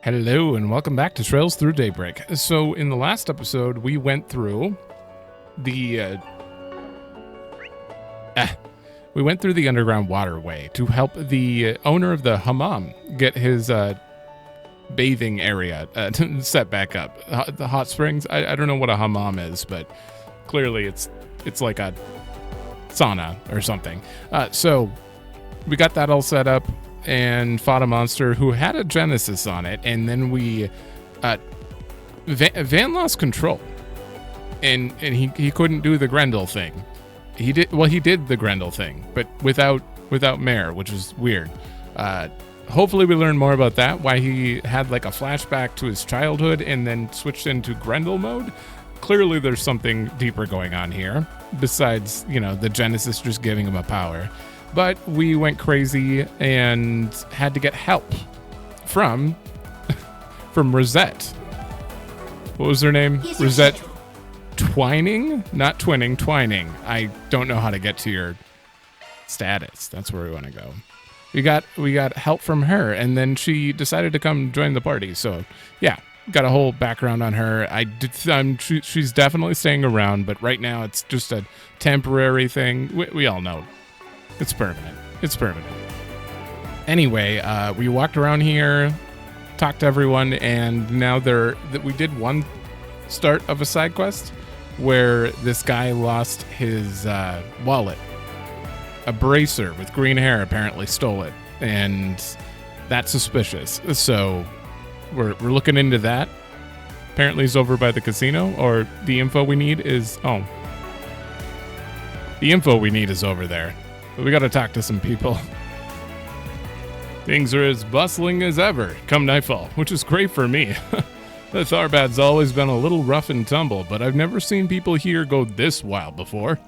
Hello and welcome back to Trails Through Daybreak. So in the last episode, we went through the underground waterway to help the owner of the hammam get his bathing area set back up. The hot springs. I don't know what a hammam is, but clearly it's like a sauna or something. So we got that all set up and fought a monster who had a Genesis on it, and then we Van lost control, and he couldn't do the Grendel thing. He did the Grendel thing, but without Mare, which is weird. Hopefully we learn more about that, why he had like a flashback to his childhood and then switched into Grendel mode. Clearly there's something deeper going on here besides, the Genesis just giving him a power. But we went crazy and had to get help from Rosette. What was her name? Rosette Twining? Not Twinning, Twining. I don't know how to get to your status. That's where we want to go. We got help from her, and then she decided to come join the party. So, yeah, got a whole background on her. She's definitely staying around, but right now it's just a temporary thing. We all know. It's permanent. Anyway, we walked around here, talked to everyone, and now we did one start of a side quest where this guy lost his wallet. A bracer with green hair apparently stole it, and that's suspicious. So we're looking into that. Apparently he's over by the casino, or the info we need is over there. But we got to talk to some people. Things are as bustling as ever come nightfall, which is great for me. The Tharbad's always been a little rough and tumble, but I've never seen people here go this wild before.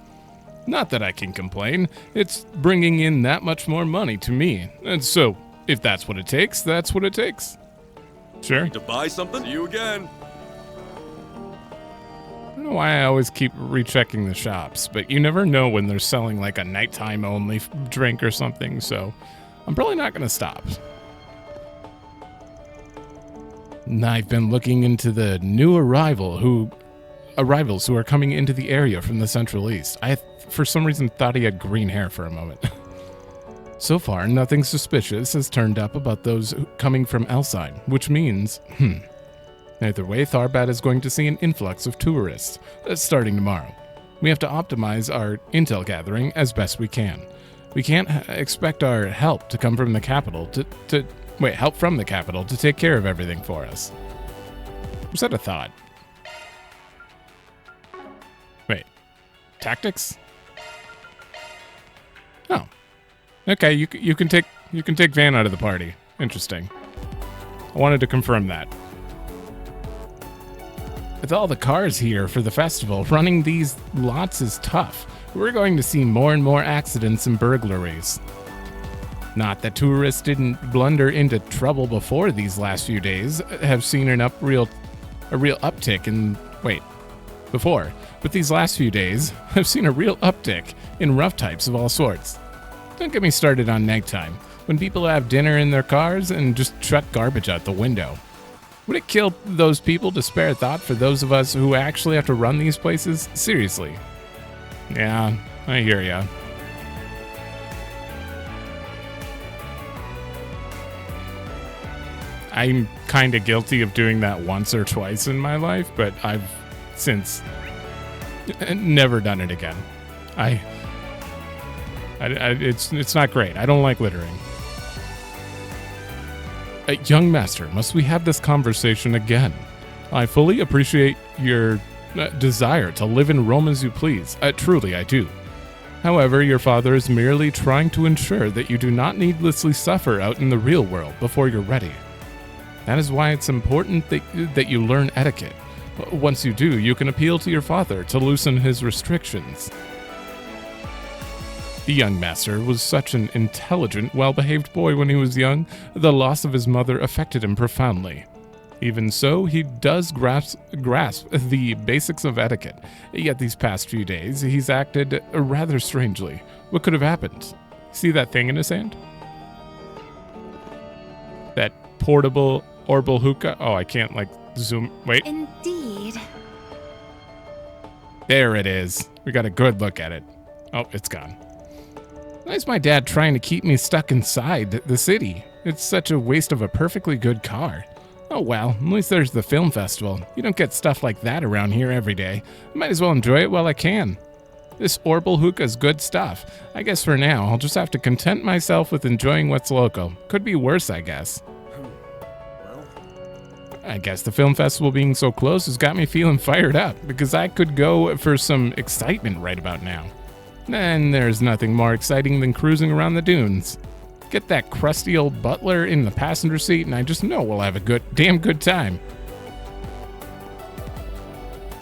Not that I can complain. It's bringing in that much more money to me. And so, if that's what it takes, that's what it takes. Sure. To buy something? See you again. I don't know why I always keep rechecking the shops, but you never know when they're selling like a nighttime only drink or something, so I'm probably not going to stop. I've been looking into the new arrivals who are coming into the area from the Central East. I, for some reason, thought he had green hair for a moment. So far, nothing suspicious has turned up about those coming from Elside, which means, either way, Tharbad is going to see an influx of tourists, starting tomorrow. We have to optimize our intel gathering as best we can. We can't expect our help to come from the capital help from the capital to take care of everything for us. Was that a thought? Wait, tactics? Oh, okay. You can take Van out of the party. Interesting. I wanted to confirm that. With all the cars here for the festival, running these lots is tough. We're going to see more and more accidents and burglaries. Not that tourists didn't blunder into trouble before these last few days, have seen a real uptick in... But these last few days have seen a real uptick in rough types of all sorts. Don't get me started on nighttime, when people have dinner in their cars and just chuck garbage out the window. Would it kill those people to spare a thought for those of us who actually have to run these places? Seriously. Yeah, I hear ya. I'm kind of guilty of doing that once or twice in my life, but I've since never done it again. It's not great. I don't like littering. Young master, must we have this conversation again? I fully appreciate your desire to live in Rome as you please. Truly, I do. However, your father is merely trying to ensure that you do not needlessly suffer out in the real world before you're ready. That is why it's important that you learn etiquette. Once you do, you can appeal to your father to loosen his restrictions. The young master was such an intelligent, well-behaved boy when he was young. The loss of his mother affected him profoundly. Even so, he does grasp the basics of etiquette. Yet these past few days, he's acted rather strangely. What could have happened? See that thing in his hand? That portable Orbital hookah. Oh, I can't, like, zoom. Wait. Indeed. There it is. We got a good look at it. Oh, it's gone. Why is my dad trying to keep me stuck inside the city? It's such a waste of a perfectly good car. Oh well, at least there's the film festival. You don't get stuff like that around here every day. I might as well enjoy it while I can. This Orbital hookah's good stuff. I guess for now, I'll just have to content myself with enjoying what's local. Could be worse, I guess. I guess the film festival being so close has got me feeling fired up, because I could go for some excitement right about now. And there's nothing more exciting than cruising around the dunes. Get that crusty old butler in the passenger seat, and I just know we'll have a damn good time.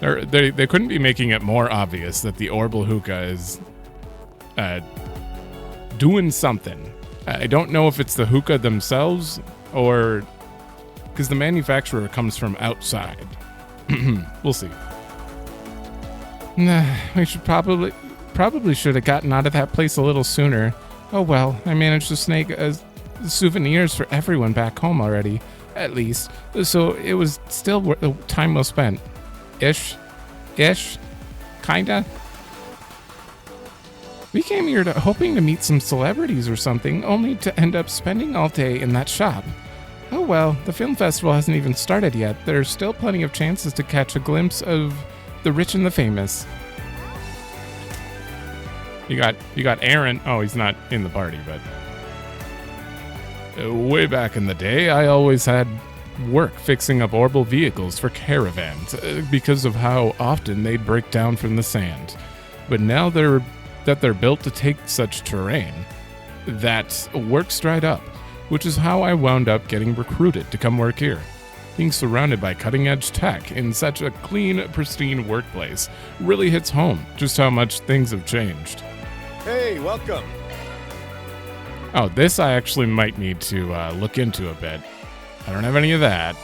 They couldn't be making it more obvious that the Orbital hookah is doing something. I don't know if it's the hookah themselves or because the manufacturer comes from outside. We'll see. We should probably should have gotten out of that place a little sooner. Oh well, I managed to snag souvenirs for everyone back home already, at least. So it was still time well spent. Ish, kinda. We came here hoping to meet some celebrities or something, only to end up spending all day in that shop. Oh well, the film festival hasn't even started yet. There's still plenty of chances to catch a glimpse of the rich and the famous. You got Aaron. Oh, he's not in the party, but way back in the day, I always had work fixing up orbital vehicles for caravans because of how often they break down from the sand. But now they're built to take such terrain, that work's dried up, which is how I wound up getting recruited to come work here. Being surrounded by cutting-edge tech in such a clean, pristine workplace really hits home just how much things have changed. Hey, welcome. Oh, this I actually might need to look into a bit. I don't have any of that.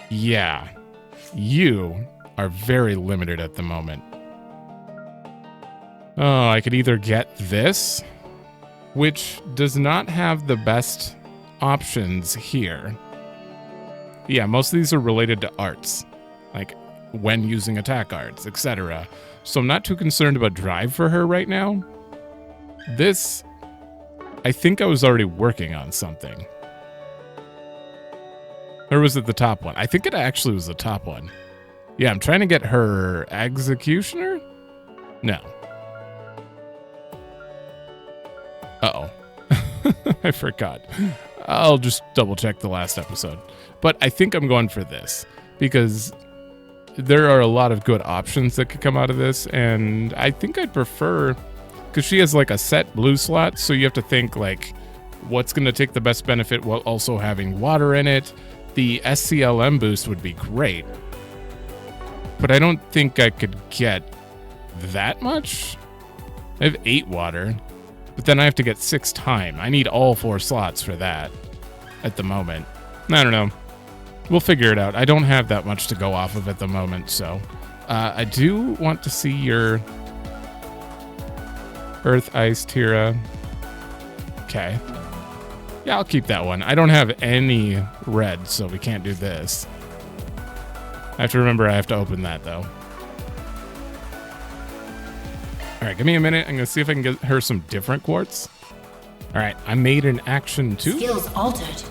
Yeah. You are very limited at the moment. Oh, I could either get this, which does not have the best options here. Yeah, most of these are related to arts, like when using attack arts, etc. So I'm not too concerned about drive for her right now. This, I think I was already working on something. Or was it the top one? I think it actually was the top one. Yeah, I'm trying to get her executioner? No. Uh-oh. I forgot. I'll just double check the last episode. But I think I'm going for this because there are a lot of good options that could come out of this, and I think I'd prefer, because she has like a set blue slot, so you have to think like what's going to take the best benefit while also having water in it. The SCLM boost would be great, but I don't think I could get that much. I have 8 water, but then I have to get 6 time. I need all 4 slots for that at the moment. I don't know. We'll figure it out. I don't have that much to go off of at the moment, so I do want to see your Earth, Ice, Tira. Okay. Yeah, I'll keep that one. I don't have any red, so we can't do this. I have to remember I have to open that, though. All right, give me a minute. I'm going to see if I can get her some different quartz. All right, I made an action, too. Skills altered.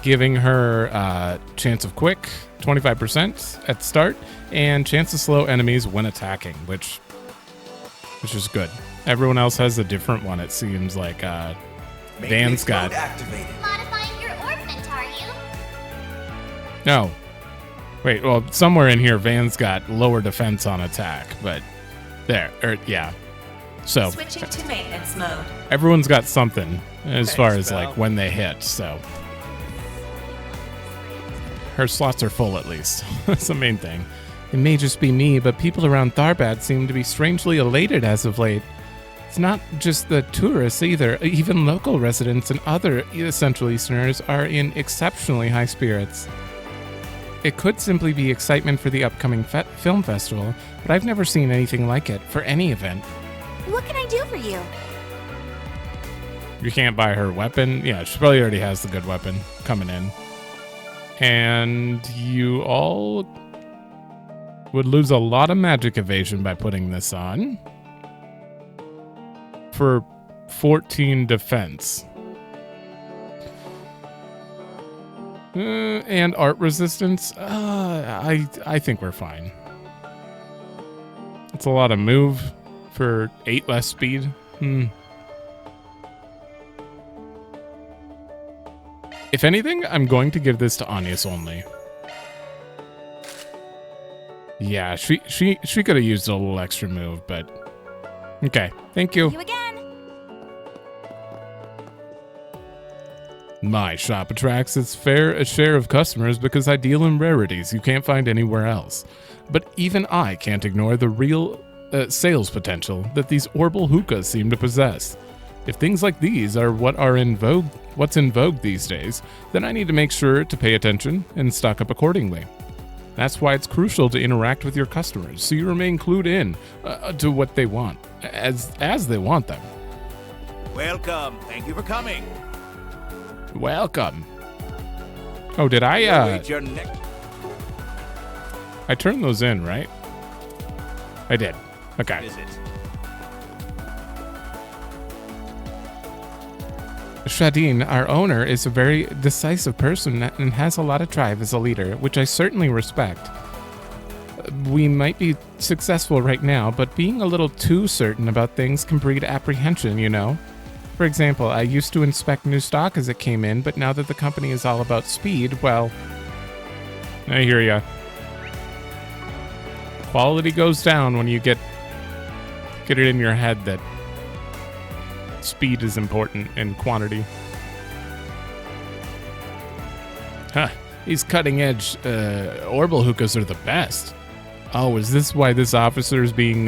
Giving her chance of quick, 25% at the start, and chance to slow enemies when attacking, which is good. Everyone else has a different one, it seems like. Van's got. Modifying your ornament, are you? No. Wait, well, somewhere in here, Van's got lower defense on attack, but there, yeah. So Switching to maintenance mode. Everyone's got something as far as pal. like when they hit, so. Her slots are full at least. That's the main thing. It may just be me, but people around Tharbad seem to be strangely elated as of late. It's not just the tourists either. Even local residents and other Central Easterners are in exceptionally high spirits. It could simply be excitement for the upcoming film festival, but I've never seen anything like it for any event. What can I do for you? You can't buy her weapon. Yeah, she probably already has the good weapon coming in. And you all would lose a lot of magic evasion by putting this on. For 14 defense. And art resistance. I think we're fine. It's a lot of move for 8 less speed. If anything, I'm going to give this to Anius only. Yeah, she could have used a little extra move, but okay. Thank you. You again. My shop attracts its fair share of customers because I deal in rarities you can't find anywhere else. But even I can't ignore the real sales potential that these Orbital hookahs seem to possess. If things like these are what's in vogue these days, then I need to make sure to pay attention and stock up accordingly. That's why it's crucial to interact with your customers so you remain clued in to what they want, as they want them. Welcome. Thank you for coming. Welcome. Oh, did I I turned those in, right? I did. Okay. Visit. Shadeen, our owner, is a very decisive person and has a lot of drive as a leader, which I certainly respect. We might be successful right now, but being a little too certain about things can breed apprehension, you know? For example, I used to inspect new stock as it came in, but now that the company is all about speed, well... I hear ya. Quality goes down when you get it in your head that speed is important and quantity. Huh. These cutting-edge Orbital hookahs are the best. Oh, is this why this officer is being...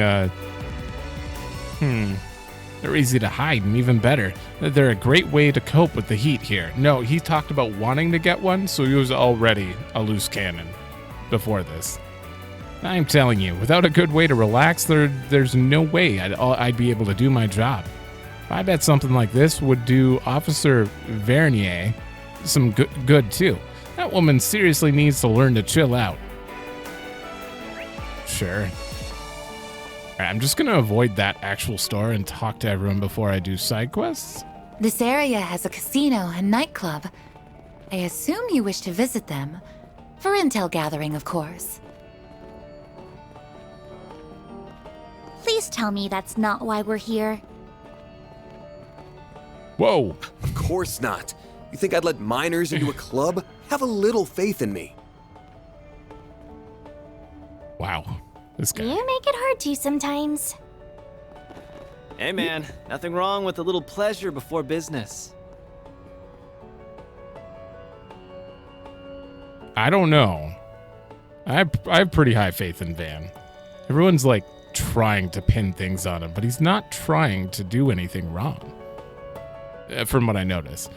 They're easy to hide, and even better, they're a great way to cope with the heat here. No, he talked about wanting to get one, so he was already a loose cannon before this. I'm telling you, without a good way to relax, there's no way I'd be able to do my job. I bet something like this would do Officer Vernier some good too. That woman seriously needs to learn to chill out. Sure. Alright, I'm just gonna avoid that actual store and talk to everyone before I do side quests. This area has a casino and nightclub. I assume you wish to visit them. For intel gathering, of course. Please tell me that's not why we're here. Whoa! Of course not. You think I'd let minors into a club? Have a little faith in me. Wow. This guy. You make it hard to sometimes. Hey man, nothing wrong with a little pleasure before business. I don't know. I have pretty high faith in Van. Everyone's like trying to pin things on him, but he's not trying to do anything wrong. From what I notice.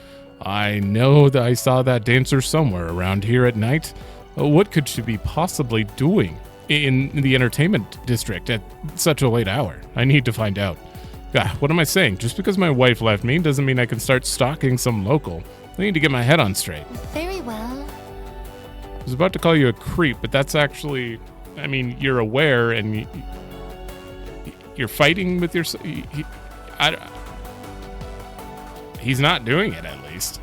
I know that I saw that dancer somewhere around here at night. What could she be possibly doing in the entertainment district at such a late hour? I need to find out. What am I saying? Just because my wife left me doesn't mean I can start stalking some local. I need to get my head on straight. Very well. I was about to call you a creep, but that's actually... I mean, you're aware and you're fighting with your... He's not doing it, at least.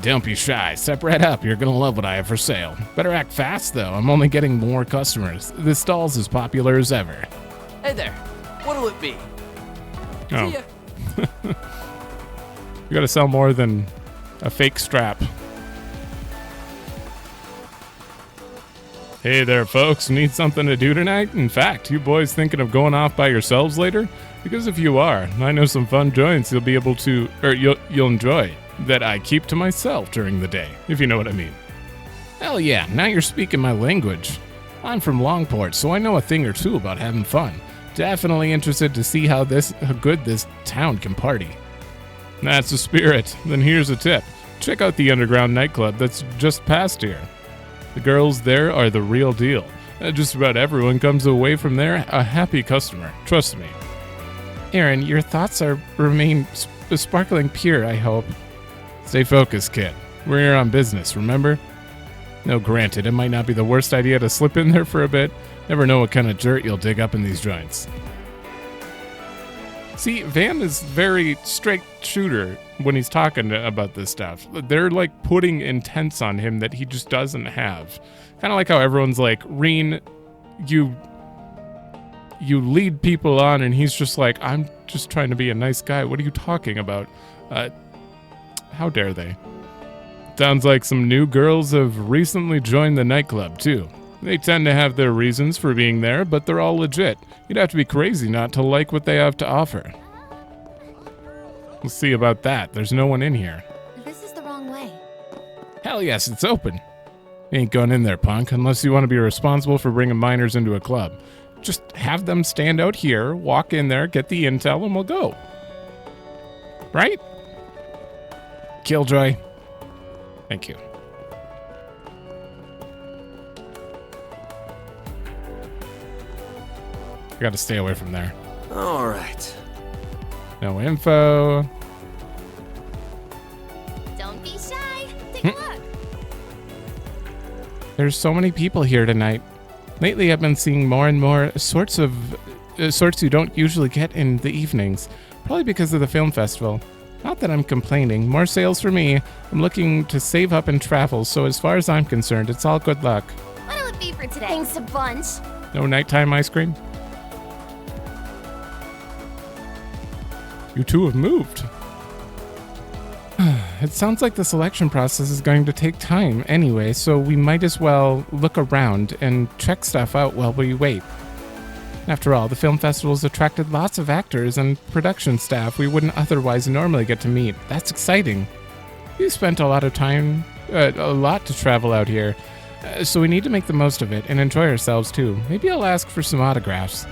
Don't be shy. Step right up. You're gonna love what I have for sale. Better act fast, though. I'm only getting more customers. This stall's as popular as ever. Hey there, what'll it be? Oh. See ya. You gotta sell more than a fake strap. Hey there, folks. Need something to do tonight? In fact, you boys thinking of going off by yourselves later? Because if you are, I know some fun joints you'll enjoy that I keep to myself during the day, if you know what I mean. Hell yeah, now you're speaking my language. I'm from Longport, so I know a thing or two about having fun. Definitely interested to see how good this town can party. That's the spirit. Then here's a tip. Check out the underground nightclub that's just past here. The girls there are the real deal. Just about everyone comes away from there a happy customer. Trust me. Aaron, your thoughts remain sparkling pure, I hope. Stay focused, kid. We're here on business, remember? No, granted, it might not be the worst idea to slip in there for a bit. Never know what kind of dirt you'll dig up in these joints. See, Van is very straight shooter when he's talking about this stuff. They're like putting intents on him that he just doesn't have. Kind of like how everyone's like, Reen, you lead people on, and he's just like, I'm just trying to be a nice guy. What are you talking about? How dare they? Sounds like some new girls have recently joined the nightclub, too. They tend to have their reasons for being there, but they're all legit. You'd have to be crazy not to like what they have to offer. We'll see about that. There's no one in here. This is the wrong way. Hell yes, it's open. You ain't going in there, punk, unless you want to be responsible for bringing minors into a club. Just have them stand out here, walk in there, get the intel, and we'll go. Right? Killjoy. Thank you. I gotta stay away from there. All right. No info. Don't be shy. Take a look. There's so many people here tonight. Lately, I've been seeing more and more sorts you don't usually get in the evenings. Probably because of the film festival. Not that I'm complaining. More sales for me. I'm looking to save up and travel, so as far as I'm concerned, it's all good luck. What'll it be for today? Thanks a bunch. No nighttime ice cream? You two have moved. It sounds like the selection process is going to take time anyway, so we might as well look around and check stuff out while we wait. After all, the film festival's attracted lots of actors and production staff we wouldn't otherwise normally get to meet. That's exciting. We spent a lot of time, a lot to travel out here, so we need to make the most of it and enjoy ourselves too. Maybe I'll ask for some autographs.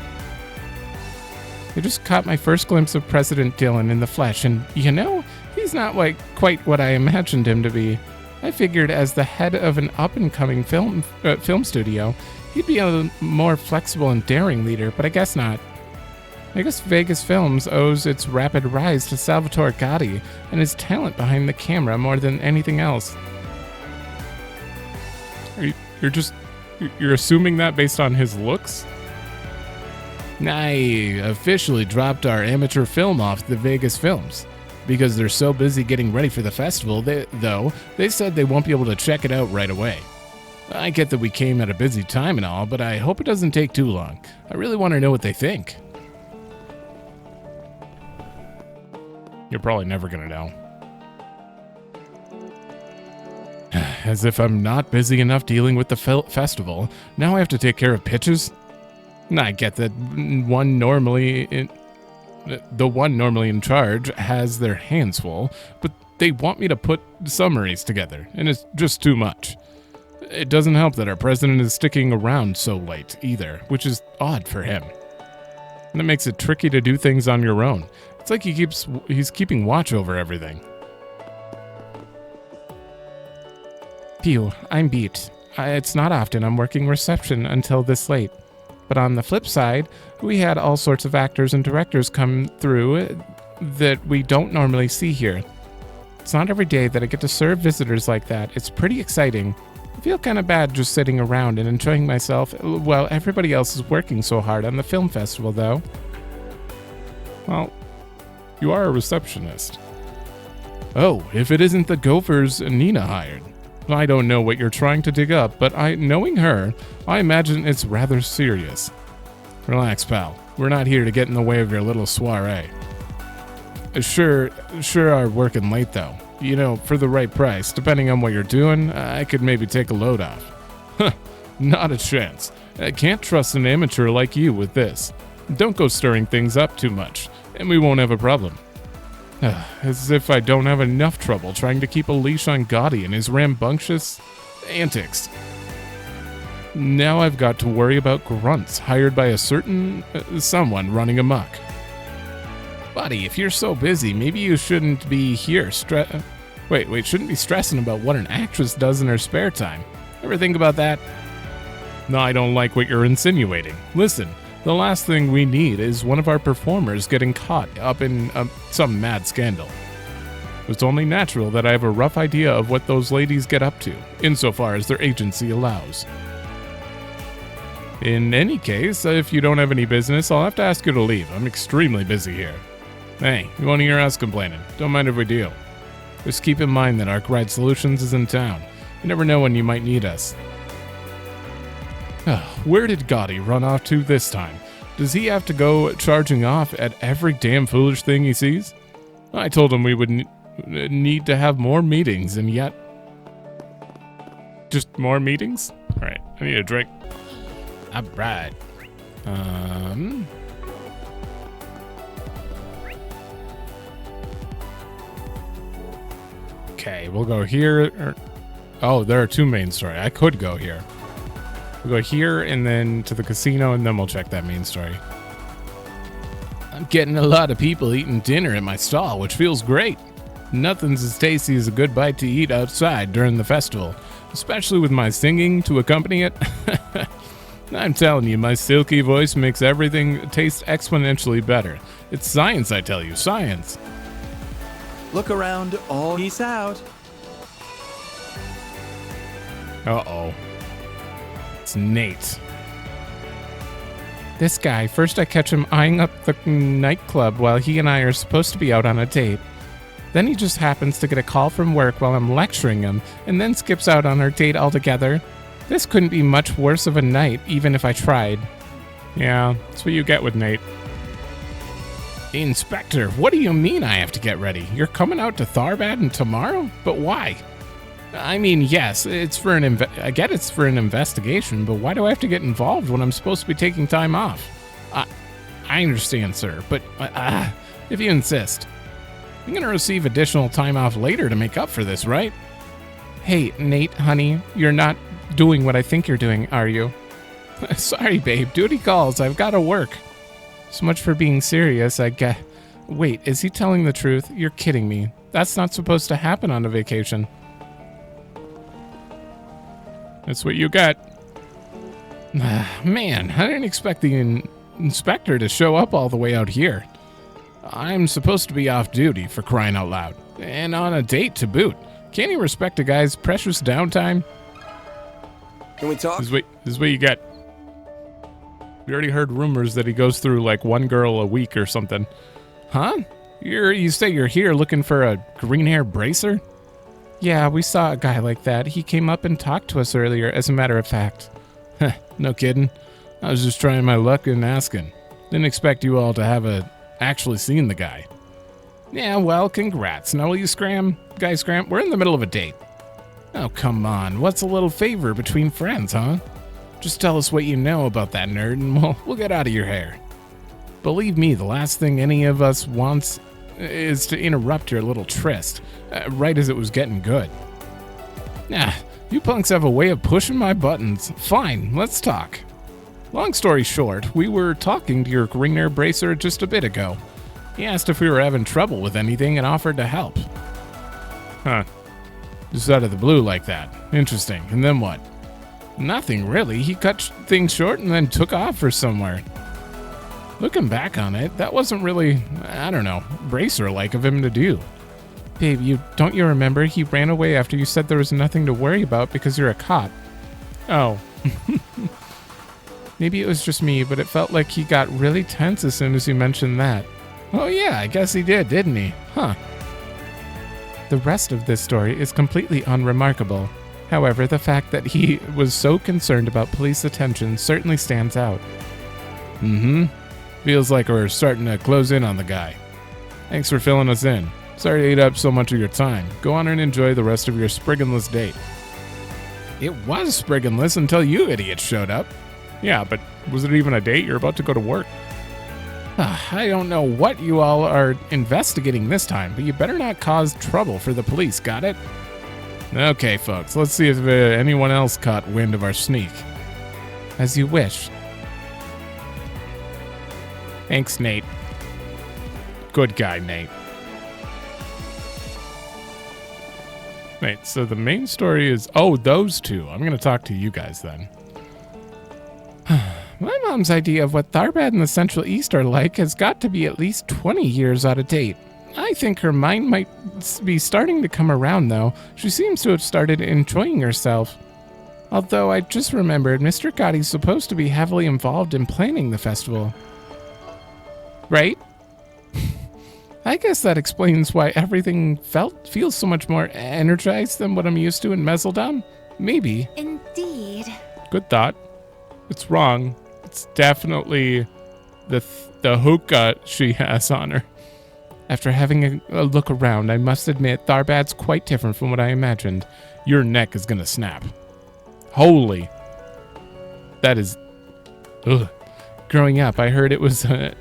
I just caught my first glimpse of President Dillon in the flesh, and you know, he's not quite what I imagined him to be. I figured as the head of an up-and-coming film studio, he'd be a more flexible and daring leader, but I guess not. I guess Vegas Films owes its rapid rise to Salvatore Gotti and his talent behind the camera more than anything else. You're assuming that based on his looks? I officially dropped our amateur film off the Vegas Films. Because they're so busy getting ready for the festival, they said they won't be able to check it out right away. I get that we came at a busy time and all, but I hope it doesn't take too long. I really want to know what they think. You're probably never going to know. As if I'm not busy enough dealing with the festival, now I have to take care of pitches? I get that the one normally in charge has their hands full, but they want me to put summaries together, and it's just too much. It doesn't help that our president is sticking around so late either, which is odd for him. And it makes it tricky to do things on your own. It's like he's keeping watch over everything. Phew, I'm beat. It's not often I'm working reception until this late. But on the flip side, we had all sorts of actors and directors come through that we don't normally see here. It's not every day that I get to serve visitors like that. It's pretty exciting. I feel kind of bad just sitting around and enjoying myself while everybody else is working so hard on the film festival, though. Well, you are a receptionist. Oh, if it isn't the Gophers Nina hired. I don't know what you're trying to dig up, but knowing her, I imagine it's rather serious. Relax, pal. We're not here to get in the way of your little soiree. Sure are working late, though. You know, for the right price, depending on what you're doing, I could maybe take a load off. Huh, not a chance. I can't trust an amateur like you with this. Don't go stirring things up too much, and we won't have a problem. As if I don't have enough trouble trying to keep a leash on Gotti and his rambunctious antics. Now I've got to worry about grunts hired by a certain someone running amok. Buddy, if you're so busy, maybe you shouldn't be here shouldn't be stressing about what an actress does in her spare time. Ever think about that? No, I don't like what you're insinuating. Listen, The last thing we need is one of our performers getting caught up in some mad scandal. It's only natural that I have a rough idea of what those ladies get up to, insofar as their agency allows. In any case, if you don't have any business, I'll have to ask you to leave. I'm extremely busy here. Hey, you won't hear us complaining. Don't mind if we do. Just keep in mind that Arkride Solutions is in town. You never know when you might need us. Where did Gotti run off to this time? Does he have to go charging off at every damn foolish thing he sees? I told him we would need to have more meetings, and yet... Just more meetings? Alright, I need a drink. Alright. Okay, we'll go here. Oh, there are two main stories. I could go here. We'll go here and then to the casino, and then we'll check that main story. I'm getting a lot of people eating dinner at my stall, which feels great. Nothing's as tasty as a good bite to eat outside during the festival, especially with my singing to accompany it. I'm telling you, my silky voice makes everything taste exponentially better. It's science, I tell you, science. Look around, all peace out. Uh-oh. It's Nate. This guy, first I catch him eyeing up the nightclub while he and I are supposed to be out on a date. Then he just happens to get a call from work while I'm lecturing him, and then skips out on our date altogether. This couldn't be much worse of a night, even if I tried. Yeah, that's what you get with Nate. Inspector, what do you mean I have to get ready? You're coming out to Tharbaden tomorrow? But why? I mean, yes, it's for I get it's for an investigation, but why do I have to get involved when I'm supposed to be taking time off? I understand, sir, but if you insist. I'm going to receive additional time off later to make up for this, right? Hey, Nate, honey, you're not doing what I think you're doing, are you? Sorry, babe, duty calls, I've got to work. So much for being serious, I guess. Wait, is he telling the truth? You're kidding me. That's not supposed to happen on a vacation. That's what you got. Man, I didn't expect the inspector to show up all the way out here. I'm supposed to be off duty, for crying out loud. And on a date to boot. Can't he respect a guy's precious downtime? Can we talk? This is what you get. We already heard rumors that he goes through like one girl a week or something. Huh? You say you're here looking for a green hair bracer? Yeah, we saw a guy like that. He came up and talked to us earlier, as a matter of fact. No kidding. I was just trying my luck and asking. Didn't expect you all to have actually seen the guy. Yeah, well, congrats. Now will you scram? Guy scram? We're in the middle of a date. Oh, come on. What's a little favor between friends, huh? Just tell us what you know about that nerd and we'll get out of your hair. Believe me, the last thing any of us wants is to interrupt your little tryst, right as it was getting good. Nah, you punks have a way of pushing my buttons. Fine, let's talk. Long story short, we were talking to your green hair bracer just a bit ago. He asked if we were having trouble with anything and offered to help. Huh. Just out of the blue like that. Interesting. And then what? Nothing really. He cut things short and then took off for somewhere. Looking back on it, that wasn't really, I don't know, bracer-like of him to do. Babe, don't you remember? He ran away after you said there was nothing to worry about because you're a cop. Oh. Maybe it was just me, but it felt like he got really tense as soon as you mentioned that. Oh yeah, I guess he did, didn't he? Huh. The rest of this story is completely unremarkable. However, the fact that he was so concerned about police attention certainly stands out. Mm-hmm. Feels like we're starting to close in on the guy. Thanks for filling us in. Sorry to eat up so much of your time. Go on and enjoy the rest of your sprigganless date. It was sprigganless until you idiots showed up. Yeah, but was it even a date? You're about to go to work. I don't know what you all are investigating this time, but you better not cause trouble for the police, got it? Okay, folks, let's see if anyone else caught wind of our sneak. As you wish. Thanks, Nate. Good guy, Nate. Wait, so the main story is... Oh, those two. I'm going to talk to you guys then. My mom's idea of what Tharbad and the Central East are like has got to be at least 20 years out of date. I think her mind might be starting to come around, though. She seems to have started enjoying herself. Although I just remembered Mr. Gotti's supposed to be heavily involved in planning the festival. Right? I guess that explains why everything feels so much more energized than what I'm used to in Messeldom. Maybe. Indeed. Good thought. It's wrong. It's definitely the hookah she has on her. After having a look around, I must admit Tharbad's quite different from what I imagined. Your neck is gonna snap. Holy. That is... Ugh. Growing up, I heard it was a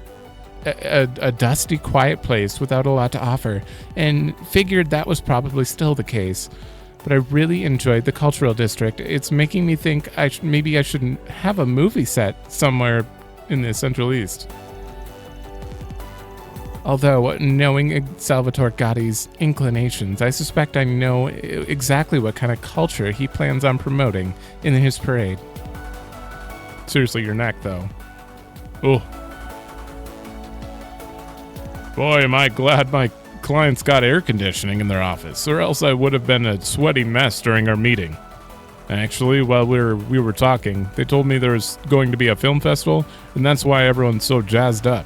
dusty, quiet place without a lot to offer, and figured that was probably still the case. But I really enjoyed the cultural district. It's making me think maybe I shouldn't have a movie set somewhere in the Central East. Although, knowing Salvatore Gotti's inclinations, I suspect I know exactly what kind of culture he plans on promoting in his parade. Seriously, your neck, though. Oh. Boy, am I glad my clients got air conditioning in their office, or else I would have been a sweaty mess during our meeting. Actually, while we were talking, they told me there was going to be a film festival, and that's why everyone's so jazzed up.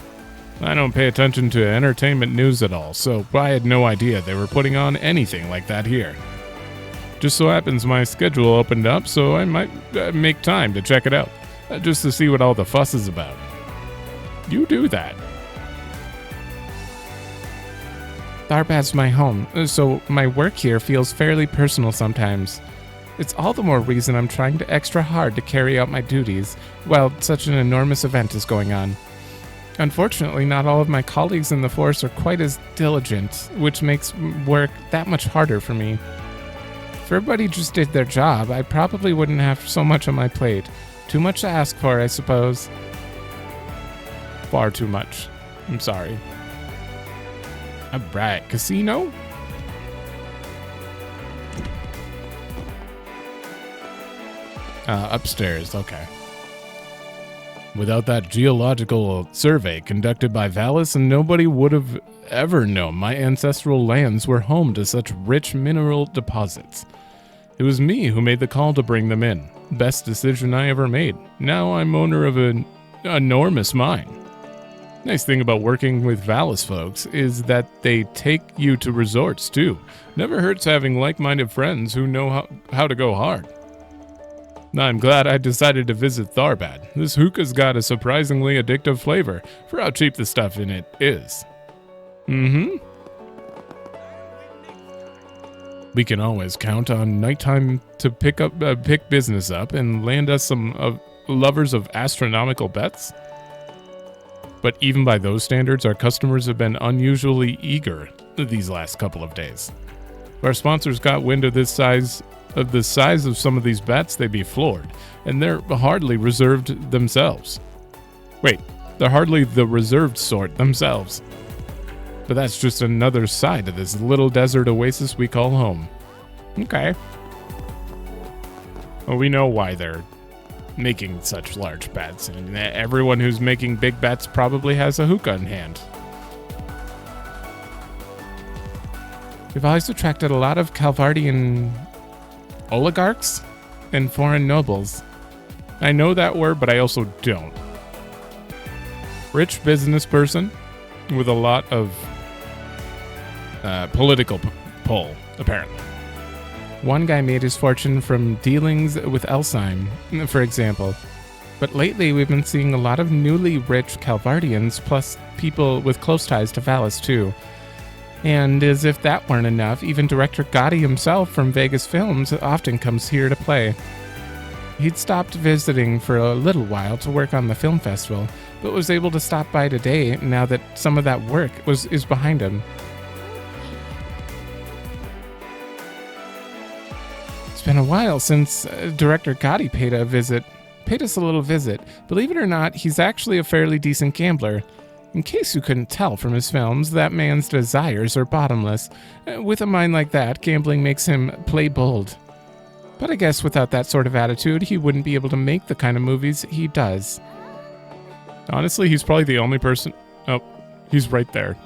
I don't pay attention to entertainment news at all, so I had no idea they were putting on anything like that here. Just so happens my schedule opened up, so I might make time to check it out, just to see what all the fuss is about. You do that. Tharbad's my home, so my work here feels fairly personal sometimes. It's all the more reason I'm trying extra hard to carry out my duties while such an enormous event is going on. Unfortunately, not all of my colleagues in the force are quite as diligent, which makes work that much harder for me. If everybody just did their job, I probably wouldn't have so much on my plate. Too much to ask for, I suppose. Far too much. I'm sorry. Alright, casino? Upstairs, okay. Without that geological survey conducted by Valis, nobody would have ever known my ancestral lands were home to such rich mineral deposits. It was me who made the call to bring them in. Best decision I ever made. Now I'm owner of an enormous mine. Nice thing about working with Valis folks is that they take you to resorts too. Never hurts having like-minded friends who know how to go hard. I'm glad I decided to visit Tharbad. This hookah's got a surprisingly addictive flavor for how cheap the stuff in it is. We can always count on nighttime to pick business up and land us some lovers of astronomical bets. But even by those standards, our customers have been unusually eager these last couple of days. If our sponsors got wind of the size of some of these bets, they'd be floored, and they're hardly reserved themselves. Wait, they're hardly the reserved sort themselves. But that's just another side of this little desert oasis we call home. Okay. Well, we know why they're making such large bets, and everyone who's making big bets probably has a hookah in hand. We've always attracted a lot of Calvardian oligarchs and foreign nobles. I know that word, but I also don't. Rich business person with a lot of political pull, apparently. One guy made his fortune from dealings with Elsheim, for example. But lately we've been seeing a lot of newly rich Calvardians, plus people with close ties to Valis too. And as if that weren't enough, even director Gotti himself from Vegas Films often comes here to play. He'd stopped visiting for a little while to work on the film festival, but was able to stop by today now that some of that work is behind him. It's been a while since director Gotti paid us a little visit. Believe it or not, he's actually a fairly decent gambler. In case you couldn't tell from his films, that man's desires are bottomless. With a mind like that, gambling makes him play bold. But I guess without that sort of attitude, he wouldn't be able to make the kind of movies he does. Honestly, he's probably the only person... Oh, he's right there.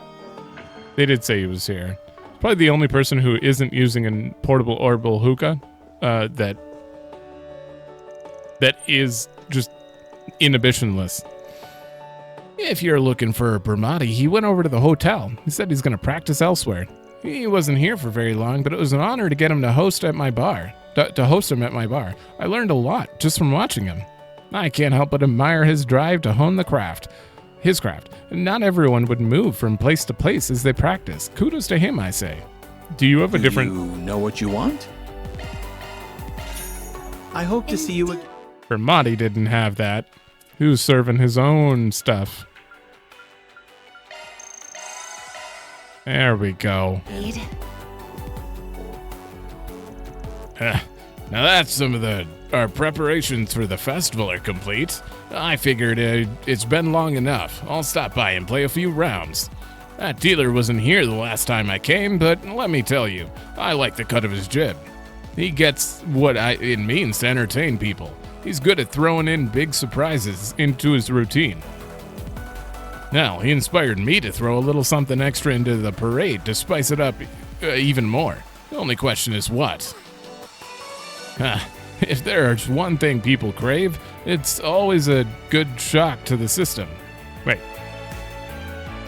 They did say he was here. Probably the only person who isn't using a portable orbital hookah that is just inhibitionless. If you're looking for Bermati, he went over to the hotel. He said he's going to practice elsewhere. He wasn't here for very long, but it was an honor to get him to host at my bar. To host him at my bar. I learned a lot just from watching him. I can't help but admire his drive to hone his craft. Not everyone would move from place to place as they practice. Kudos to him, I say. Do you have a different... You know what you want? I hope to see you again. Bermati didn't have that. He was serving his own stuff. There we go. Indeed. Now that's some of our preparations for the festival are complete. I figured it's been long enough. I'll stop by and play a few rounds. That dealer wasn't here the last time I came, but let me tell you, I like the cut of his jib. He gets what it means to entertain people. He's good at throwing in big surprises into his routine. Now, he inspired me to throw a little something extra into the parade to spice it up even more. The only question is what? If there's one thing people crave, it's always a good shock to the system. Wait.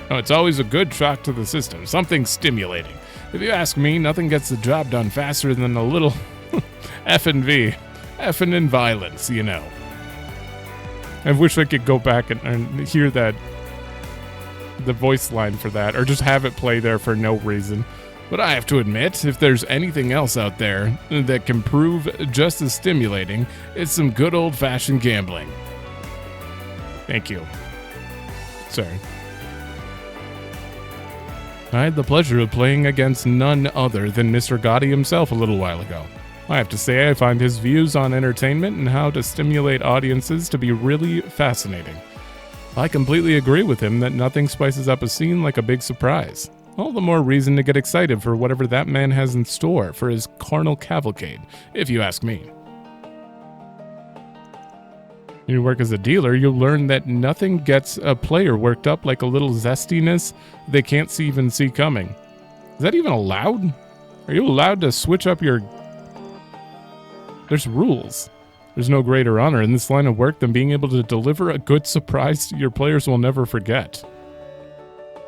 No, it's always a good shock to the system. Something stimulating. If you ask me, nothing gets the job done faster than a little F&V. Effing and violence, you know. I wish I could go back and hear that, the voice line for that, or just have it play there for no reason. But I have to admit, if there's anything else out there that can prove just as stimulating, it's some good old-fashioned gambling. Thank you, sir. I had the pleasure of playing against none other than Mr. Gotti himself a little while ago. I have to say I find his views on entertainment and how to stimulate audiences to be really fascinating. I completely agree with him that nothing spices up a scene like a big surprise. All the more reason to get excited for whatever that man has in store for his carnal cavalcade, if you ask me. When you work as a dealer, you'll learn that nothing gets a player worked up like a little zestiness they can't even see coming. Is that even allowed? Are you allowed to switch up your... There's rules. There's no greater honor in this line of work than being able to deliver a good surprise your players will never forget.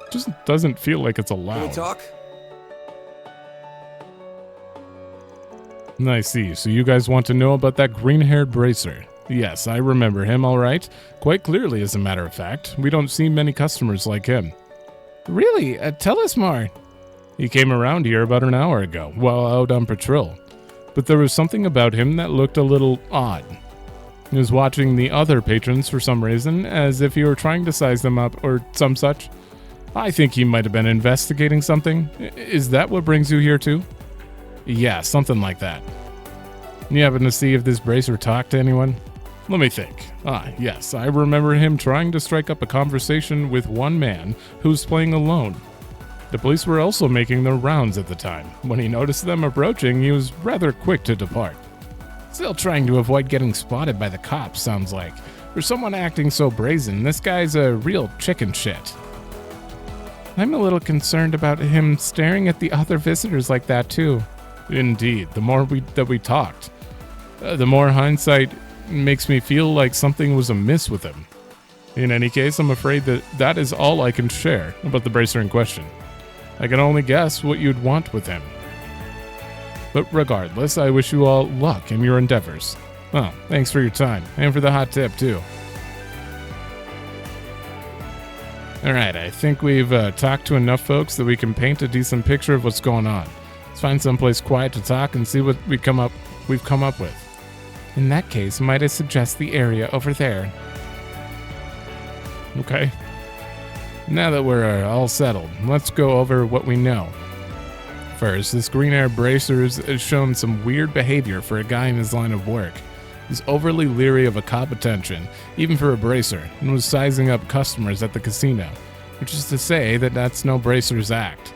It just doesn't feel like it's allowed. Can we talk? I see. So you guys want to know about that green-haired bracer. Yes, I remember him, all right. Quite clearly, as a matter of fact. We don't see many customers like him. Really? Tell us more. He came around here about an hour ago, while out on patrol. But there was something about him that looked a little odd. He was watching the other patrons for some reason, as if he were trying to size them up or some such. I think he might have been investigating something. Is that what brings you here too? Yeah, something like that. You happen to see if this bracer talked to anyone? Let me think. Yes, I remember him trying to strike up a conversation with one man who was playing alone. The police were also making their rounds at the time. When he noticed them approaching, he was rather quick to depart. Still trying to avoid getting spotted by the cops, sounds like. For someone acting so brazen, this guy's a real chicken shit. I'm a little concerned about him staring at the other visitors like that, too. Indeed, the more that we talked, the more hindsight makes me feel like something was amiss with him. In any case, I'm afraid that is all I can share about the bracer in question. I can only guess what you'd want with him. But regardless, I wish you all luck in your endeavors. Well, thanks for your time, and for the hot tip, too. Alright, I think we've talked to enough folks that we can paint a decent picture of what's going on. Let's find someplace quiet to talk and see what we've come up with. In that case, might I suggest the area over there? Okay. Now that we're all settled, let's go over what we know. First, this green-haired bracer has shown some weird behavior for a guy in his line of work. He's overly leery of a cop attention, even for a bracer, and was sizing up customers at the casino, which is to say that that's no bracer's act.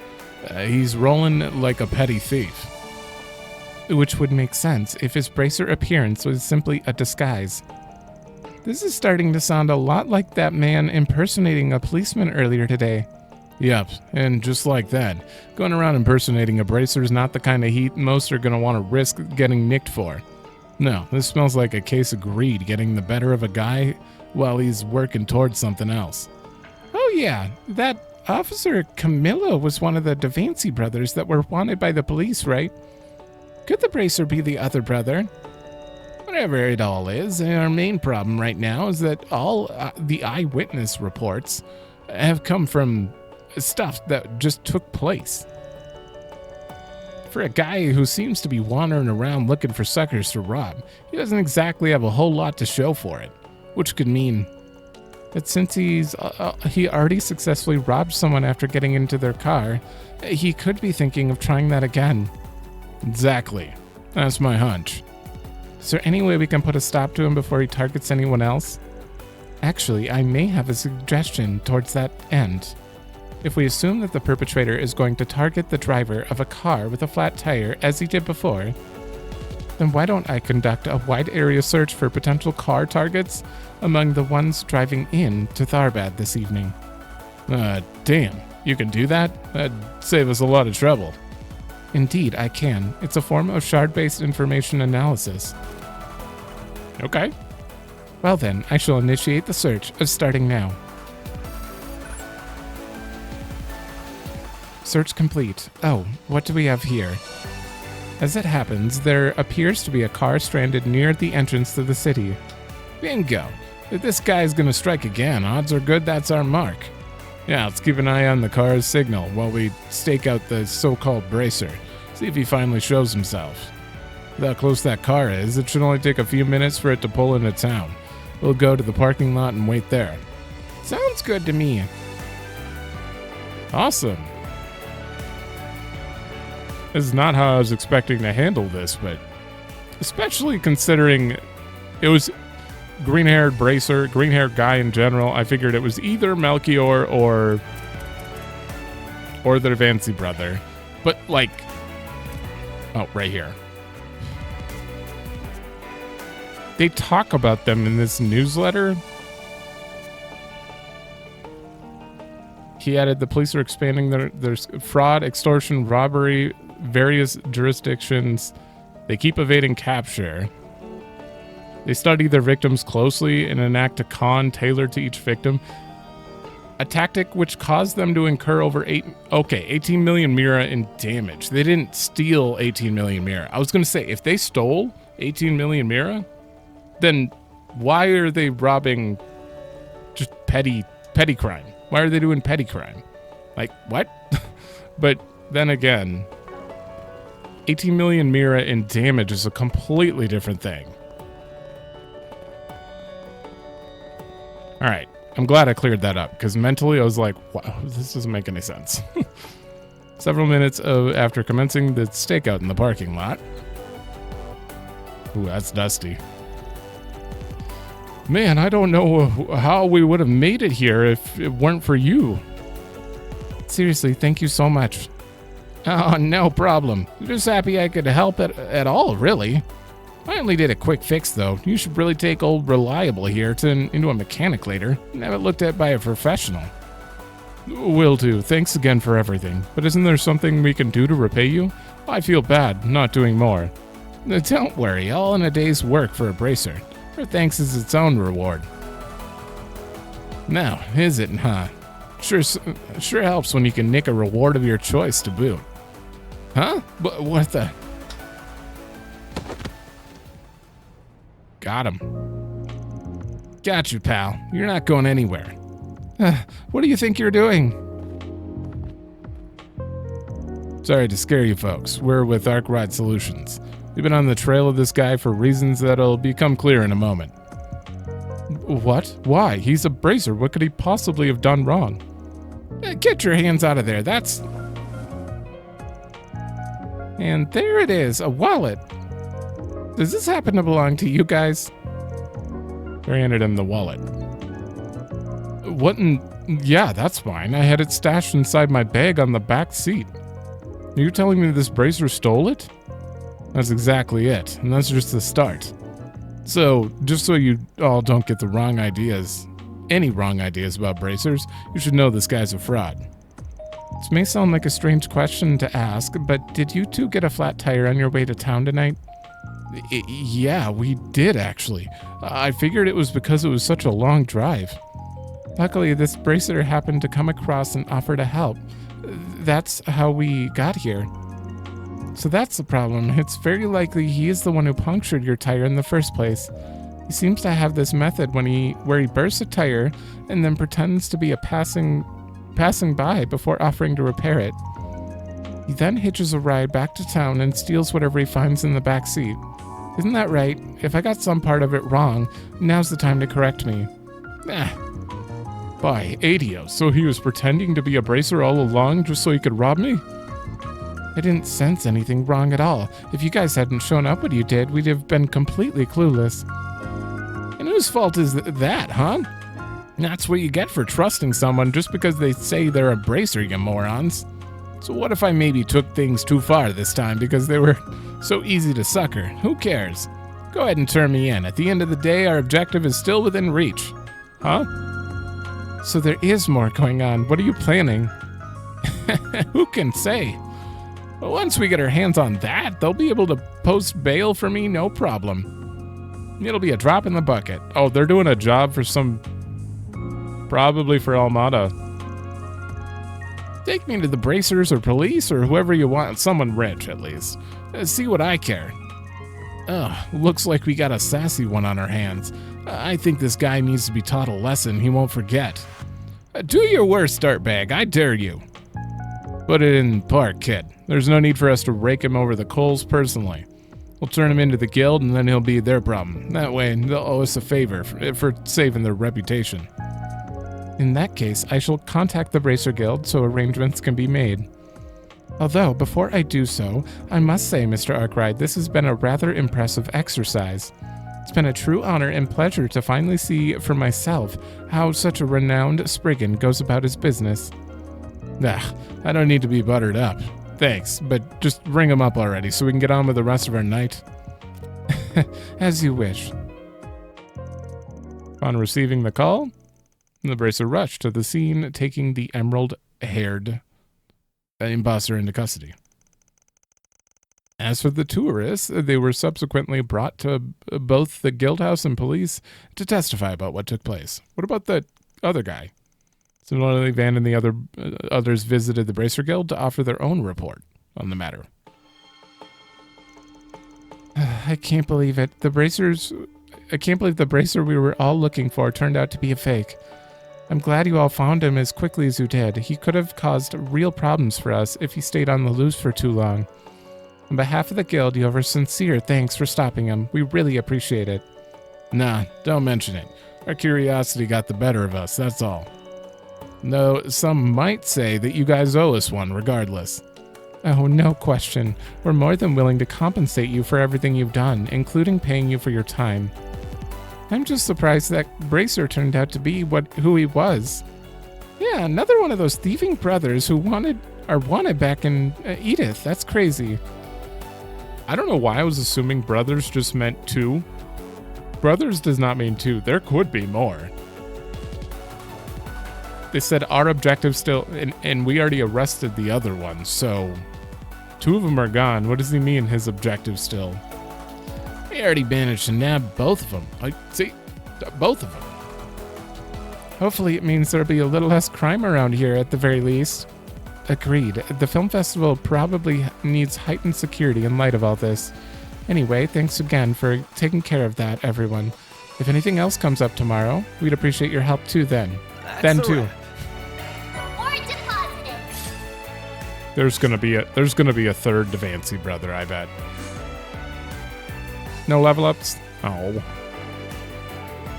He's rolling like a petty thief. Which would make sense if his bracer appearance was simply a disguise. This is starting to sound a lot like that man impersonating a policeman earlier today. Yep, and just like that, going around impersonating a bracer is not the kind of heat most are going to want to risk getting nicked for. No, this smells like a case of greed getting the better of a guy while he's working towards something else. Oh yeah, that Officer Camilla was one of the Devancy brothers that were wanted by the police, right? Could the bracer be the other brother? Whatever it all is, our main problem right now is that all the eyewitness reports have come from stuff that just took place. For a guy who seems to be wandering around looking for suckers to rob, he doesn't exactly have a whole lot to show for it, which could mean that since he already successfully robbed someone after getting into their car, he could be thinking of trying that again. Exactly. That's my hunch. Is there any way we can put a stop to him before he targets anyone else? Actually, I may have a suggestion towards that end. If we assume that the perpetrator is going to target the driver of a car with a flat tire as he did before, then why don't I conduct a wide area search for potential car targets among the ones driving in to Tharbad this evening? Damn, you can do that? That'd save us a lot of trouble. Indeed, I can. It's a form of shard-based information analysis. Okay. Well then, I shall initiate the search, starting now. Search complete. Oh, what do we have here? As it happens, there appears to be a car stranded near the entrance to the city. Bingo! If this guy's gonna strike again, odds are good that's our mark. Yeah, let's keep an eye on the car's signal while we stake out the so-called bracer. See if he finally shows himself. With how close that car is, it should only take a few minutes for it to pull into town. We'll go to the parking lot and wait there. Sounds good to me. Awesome. This is not how I was expecting to handle this, but especially considering it was green-haired bracer, green-haired guy in general, I figured it was either Melchior or the Devancy brother. But like, oh, right here. They talk about them in this newsletter. He added the police are expanding their fraud, extortion, robbery, various jurisdictions. They keep evading capture. They study their victims closely and enact a con tailored to each victim. A tactic which caused them to incur over 18 million mira in damage. They didn't steal 18 million mira. I was going to say, if they stole 18 million mira, then why are they robbing just petty crime? Why are they doing petty crime? Like, what? But then again, 18 million mira in damage is a completely different thing. All right. I'm glad I cleared that up, because mentally I was like, wow, this doesn't make any sense. Several minutes after commencing the stakeout in the parking lot. Ooh, that's dusty. Man, I don't know how we would have made it here if it weren't for you. Seriously, thank you so much. Oh, no problem. I'm just happy I could help at all, really. I only did a quick fix, though. You should really take old Reliable here into a mechanic later and have it looked at by a professional. Will do. Thanks again for everything. But isn't there something we can do to repay you? I feel bad not doing more. Don't worry. All in a day's work for a bracer. Her thanks is its own reward. Now, is it, huh? Sure helps when you can nick a reward of your choice to boot. Huh? What the... Got him. Got you, pal. You're not going anywhere. What do you think you're doing? Sorry to scare you folks. We're with Arkride Solutions. We've been on the trail of this guy for reasons that'll become clear in a moment. What? Why? He's a bracer. What could he possibly have done wrong? Get your hands out of there. That's... And there it is, a wallet. Does this happen to belong to you guys? I handed him the wallet. What in... Yeah, that's mine. I had it stashed inside my bag on the back seat. Are you telling me this bracer stole it? That's exactly it, and that's just the start. So, just so you all don't get the wrong ideas, any wrong ideas about bracers, you should know this guy's a fraud. This may sound like a strange question to ask, but did you two get a flat tire on your way to town tonight? Yeah, we did actually. I figured it was because it was such a long drive. Luckily, this bracer happened to come across and offer to help. That's how we got here. So that's the problem. It's very likely he is the one who punctured your tire in the first place. He seems to have this method where he bursts a tire and then pretends to be a passing by before offering to repair it. He then hitches a ride back to town and steals whatever he finds in the back seat. Isn't that right? If I got some part of it wrong, now's the time to correct me. By Adio, so he was pretending to be a bracer all along just so he could rob me? I didn't sense anything wrong at all. If you guys hadn't shown up when you did, we'd have been completely clueless. And whose fault is that, huh? That's what you get for trusting someone just because they say they're a bracer, you morons. So what if I maybe took things too far this time because they were so easy to sucker? Who cares? Go ahead and turn me in. At the end of the day, our objective is still within reach. Huh? So there is more going on. What are you planning? Who can say? But once we get our hands on that, they'll be able to post bail for me, no problem. It'll be a drop in the bucket. Oh, they're doing a job for probably for Almada. Take me to the bracers or police or whoever you want, someone rich at least. See what I care. Looks like we got a sassy one on our hands. I think this guy needs to be taught a lesson he won't forget. Do your worst, dirtbag, I dare you. Put it in park, kid. There's no need for us to rake him over the coals personally. We'll turn him into the guild and then he'll be their problem. That way, they'll owe us a favor for saving their reputation. In that case, I shall contact the Bracer Guild so arrangements can be made. Although, before I do so, I must say, Mr. Arkride, this has been a rather impressive exercise. It's been a true honor and pleasure to finally see for myself how such a renowned spriggan goes about his business. I don't need to be buttered up. Thanks, but just ring him up already so we can get on with the rest of our night. As you wish. Upon receiving the call, the bracer rushed to the scene, taking the emerald-haired imposter into custody. As for the tourists, they were subsequently brought to both the guildhouse and police to testify about what took place. What about the other guy? Similarly, Van and the others visited the Bracer Guild to offer their own report on the matter. I can't believe it. I can't believe the bracer we were all looking for turned out to be a fake. I'm glad you all found him as quickly as you did. He could have caused real problems for us if he stayed on the loose for too long. On behalf of the guild, you have our sincere thanks for stopping him. We really appreciate it. Nah, don't mention it. Our curiosity got the better of us, that's all. Though some might say that you guys owe us one regardless. Oh, no question. We're more than willing to compensate you for everything you've done, including paying you for your time. I'm just surprised that Bracer turned out to be who he was. Yeah, another one of those thieving brothers who are wanted back in Edith. That's crazy. I don't know why I was assuming brothers just meant two. Brothers does not mean two. There could be more. They said our objective still, and we already arrested the other one, so 2 of them are gone. What does he mean his objective still? We already managed to nab both of them. Both of them. Hopefully it means there'll be a little less crime around here at the very least. Agreed. The film festival probably needs heightened security in light of all this. Anyway, thanks again for taking care of that, everyone. If anything else comes up tomorrow, we'd appreciate your help too then. Then too. There's gonna be a third Devancy brother, I bet. No level ups? Oh.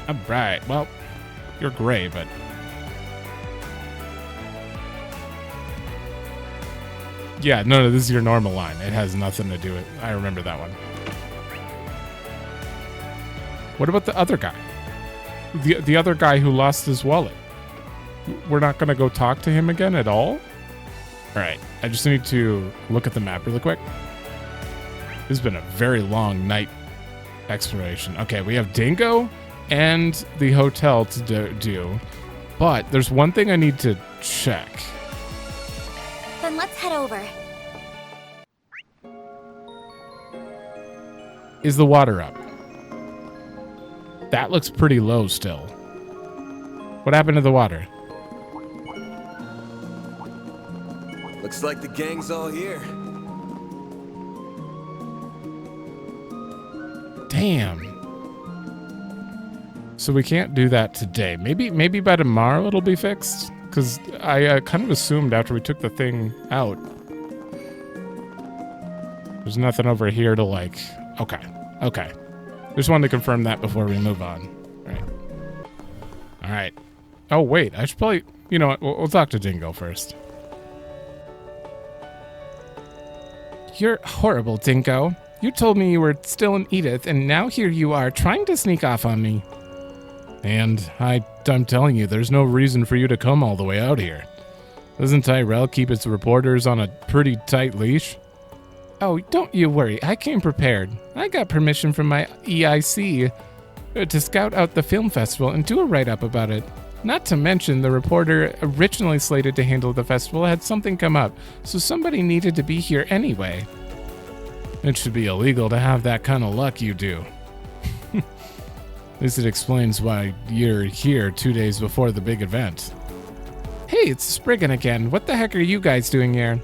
Alright, well, you're gray, but... Yeah, no, this is your normal line. It has nothing to do with... I remember that one. What about the other guy? The other guy who lost his wallet. We're not going to go talk to him again at all? Alright, I just need to look at the map really quick. This has been a very long night exploration. Okay, we have Dingo and the hotel to do, but there's one thing I need to check. Then let's head over. Is the water up? That looks pretty low still. What happened to the water? Looks like the gang's all here. Damn. So we can't do that today. Maybe by tomorrow it'll be fixed. Because I kind of assumed after we took the thing out, there's nothing over here to like. Okay. Just wanted to confirm that before we move on. All right. Oh wait, I should probably. You know what? We'll talk to Dingo first. You're horrible, Dingo. You told me you were still in Edith, and now here you are trying to sneak off on me. And I'm telling you, there's no reason for you to come all the way out here. Doesn't Tyrell keep its reporters on a pretty tight leash? Oh, don't you worry. I came prepared. I got permission from my EIC to scout out the film festival and do a write-up about it. Not to mention, the reporter originally slated to handle the festival had something come up, so somebody needed to be here anyway. It should be illegal to have that kind of luck you do. At least it explains why you're here 2 days before the big event. Hey, it's Spriggan again. What the heck are you guys doing here?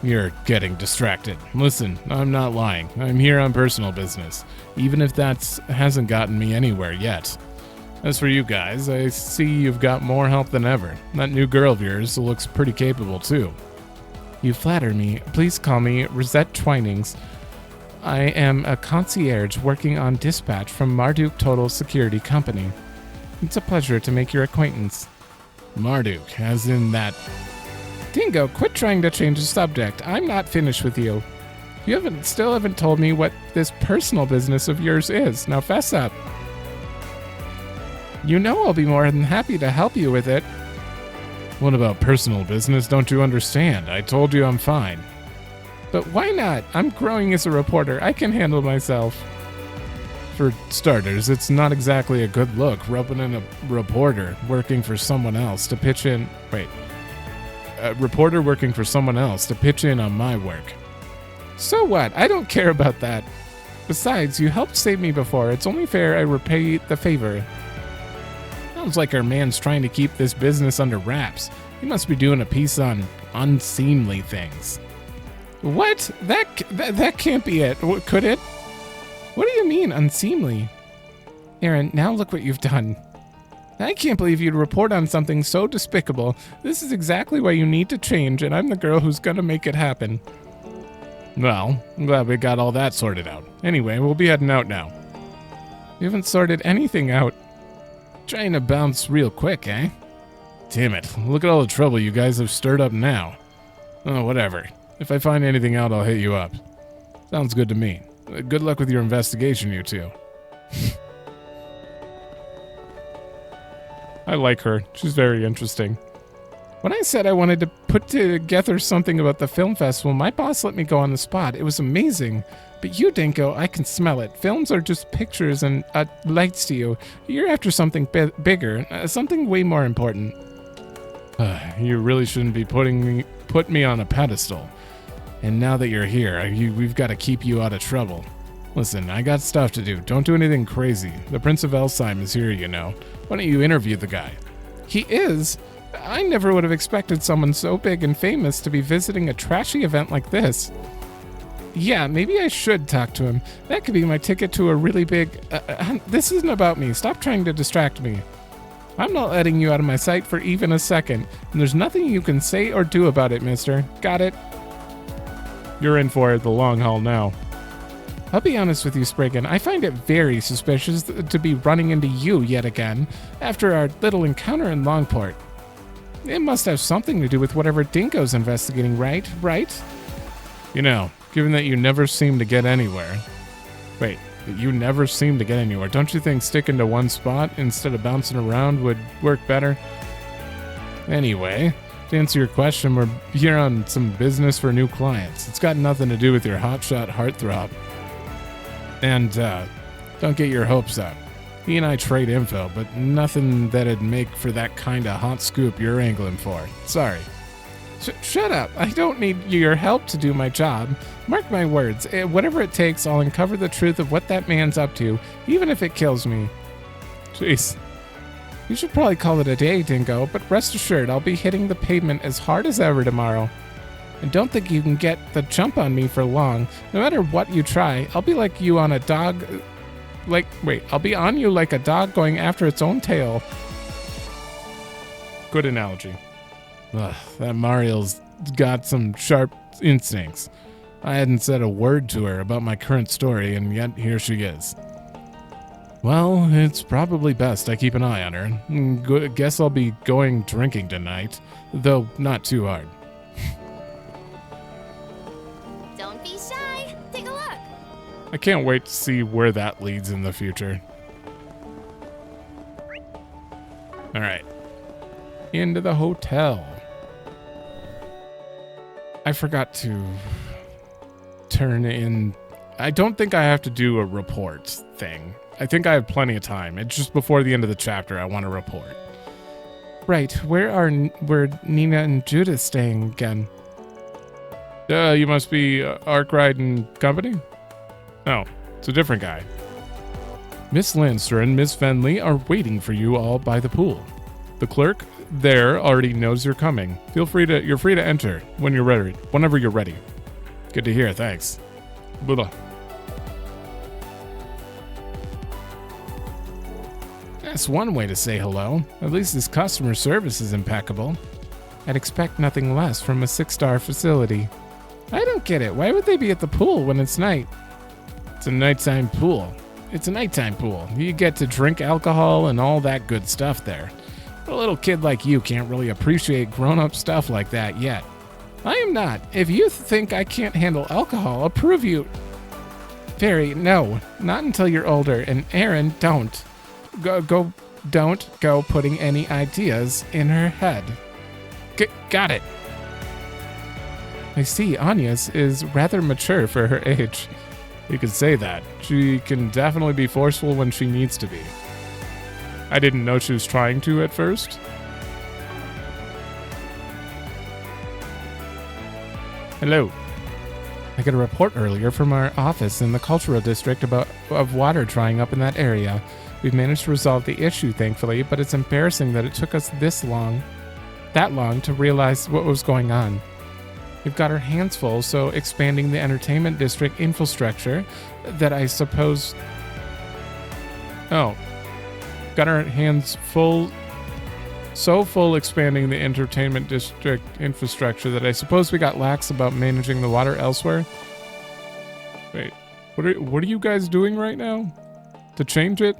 You're getting distracted. Listen, I'm not lying. I'm here on personal business, even if that hasn't gotten me anywhere yet. As for you guys, I see you've got more help than ever. That new girl of yours looks pretty capable too. You flatter me. Please call me Rosette Twinings. I am a concierge working on dispatch from Marduk Total Security Company. It's a pleasure to make your acquaintance. Marduk, as in that... Dingo, quit trying to change the subject. I'm not finished with you. You still haven't told me what this personal business of yours is. Now fess up. You know I'll be more than happy to help you with it. What about personal business? Don't you understand? I told you I'm fine. But why not? I'm growing as a reporter. I can handle myself. For starters, it's not exactly a good look rubbing in a reporter working for someone else to pitch in... Wait. A reporter working for someone else to pitch in on my work. So what? I don't care about that. Besides, you helped save me before. It's only fair I repay the favor. Sounds like our man's trying to keep this business under wraps. He must be doing a piece on unseemly things. What? That can't be it. Could it? What do you mean, unseemly? Aaron, now look what you've done. I can't believe you'd report on something so despicable. This is exactly why you need to change, and I'm the girl who's gonna make it happen. Well, I'm glad we got all that sorted out. Anyway, we'll be heading out now. We haven't sorted anything out. Trying to bounce real quick, eh? Damn it. Look at all the trouble you guys have stirred up now. Oh, whatever. If I find anything out, I'll hit you up. Sounds good to me. Good luck with your investigation, you two. I like her. She's very interesting. When I said I wanted to put together something about the film festival, my boss let me go on the spot. It was amazing. But you, Dinko, I can smell it. Films are just pictures and lights to you. You're after something bigger, something way more important. You really shouldn't be put me on a pedestal. And now that you're here, we've got to keep you out of trouble. Listen, I got stuff to do. Don't do anything crazy. The Prince of Elsheim is here, you know. Why don't you interview the guy? He is? I never would have expected someone so big and famous to be visiting a trashy event like this. Yeah, maybe I should talk to him. That could be my ticket to a really big... this isn't about me. Stop trying to distract me. I'm not letting you out of my sight for even a second, and there's nothing you can say or do about it, mister. Got it? You're in for the long haul now. I'll be honest with you, Spriggan. I find it very suspicious to be running into you yet again after our little encounter in Longport. It must have something to do with whatever Dinko's investigating, right? Right? You know, given that you never seem to get anywhere. Wait, you never seem to get anywhere. Don't you think sticking to one spot instead of bouncing around would work better? Anyway, to answer your question, we're here on some business for new clients. It's got nothing to do with your hotshot heartthrob. And, Don't get your hopes up. He and I trade info, but nothing that'd make for that kind of hot scoop you're angling for. Sorry. Shut up. I don't need your help to do my job. Mark my words. Whatever it takes, I'll uncover the truth of what that man's up to, even if it kills me. Jeez. You should probably call it a day, Dingo, but rest assured I'll be hitting the pavement as hard as ever tomorrow. And don't think you can get the jump on me for long. No matter what you try, I'll be like you on a dog... I'll be on you like a dog going after its own tail. Good analogy. Ugh, that Mariel's got some sharp instincts. I hadn't said a word to her about my current story, and yet here she is. Well, it's probably best I keep an eye on her. Guess I'll be going drinking tonight, though not too hard. Don't be shy. Take a look. I can't wait to see where that leads in the future. All right. Into the hotel. I forgot to turn in... I don't think I have to do a report thing. I think I have plenty of time. It's just before the end of the chapter I want to report. Right, where Nina and Judith staying again? You must be Arkride and company? No, it's a different guy. Miss Lancer and Miss Fenley are waiting for you all by the pool. The clerk there already knows you're coming. You're free to enter when you're ready. Whenever you're ready. Good to hear, thanks. Blah. That's one way to say hello. At least his customer service is impeccable. I'd expect nothing less from a 6-star facility. I don't get it. Why would they be at the pool when it's night? It's a nighttime pool. It's a nighttime pool. You get to drink alcohol and all that good stuff there. But a little kid like you can't really appreciate grown-up stuff like that yet. I am not. If you think I can't handle alcohol, I'll prove you... No, not until you're older. And Aaron, don't go putting any ideas in her head. Got it. I see Anya's is rather mature for her age. You could say that. She can definitely be forceful when she needs to be. I didn't know she was trying to at first. Hello. I got a report earlier from our office in the cultural district of water drying up in that area. We've managed to resolve the issue, thankfully, but it's embarrassing that it took us that long to realize what was going on. We've got our hands full, so expanding the entertainment district infrastructure that I suppose... Got our hands full... So full expanding the entertainment district infrastructure that I suppose we got lax about managing the water elsewhere. Wait, what are you guys doing right now? To change it?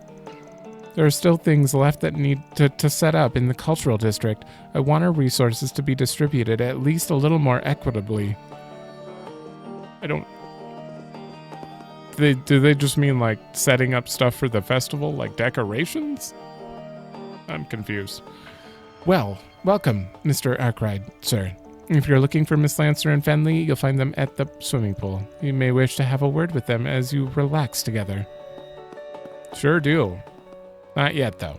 There are still things left that need to set up in the cultural district. I want our resources to be distributed at least a little more equitably. Do they just mean like setting up stuff for the festival, like decorations? I'm confused. Well, welcome, Mr. Arkride, sir. If you're looking for Miss Lancer and Fenley, you'll find them at the swimming pool. You may wish to have a word with them as you relax together. Sure do. Not yet, though.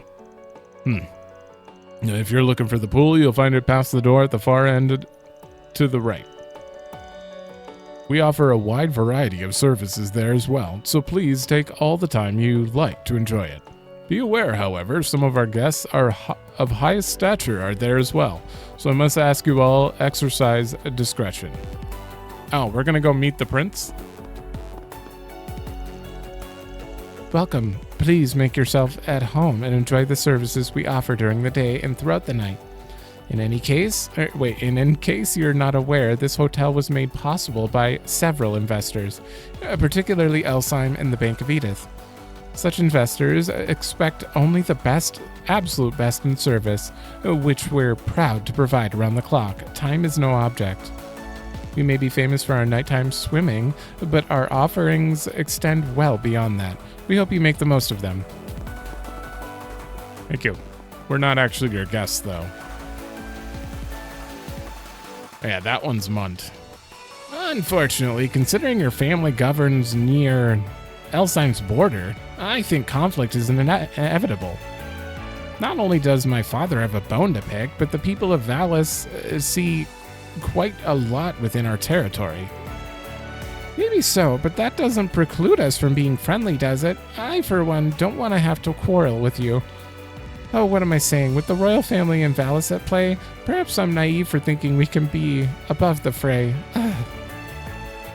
If you're looking for the pool, you'll find it past the door at the far end to the right. We offer a wide variety of services there as well, so please take all the time you like to enjoy it. Be aware, however, some of our guests are of highest stature are there as well, so I must ask you all exercise discretion. Oh, we're gonna go meet the prince? Welcome. Please make yourself at home and enjoy the services we offer during the day and throughout the night. In case you're not aware, this hotel was made possible by several investors, particularly Elsheim and the Bank of Edith. Such investors expect only the best, absolute best in service, which we're proud to provide around the clock. Time is no object. We may be famous for our nighttime swimming, but our offerings extend well beyond that. We hope you make the most of them. Thank you. We're not actually your guests, though. Yeah, that one's Munt. Unfortunately, considering your family governs near Elsheim's border, I think conflict is inevitable. Not only does my father have a bone to pick, but the people of Valis see quite a lot within our territory. Maybe so, but that doesn't preclude us from being friendly, does it? I, for one, don't want to have to quarrel with you. Oh, what am I saying? With the royal family and Valis at play, perhaps I'm naive for thinking we can be above the fray.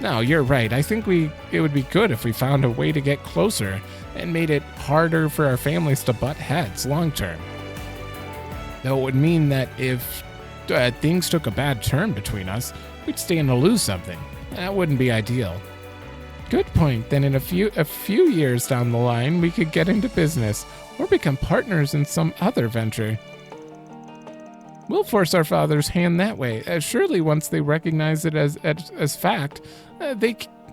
No, you're right. I think it would be good if we found a way to get closer and made it harder for our families to butt heads long term. Though it would mean that if things took a bad turn between us, we'd stand to lose something. That wouldn't be ideal. Good point. Then in a few years down the line, we could get into business or become partners in some other venture. We'll force our father's hand that way, as surely once they recognize it as fact,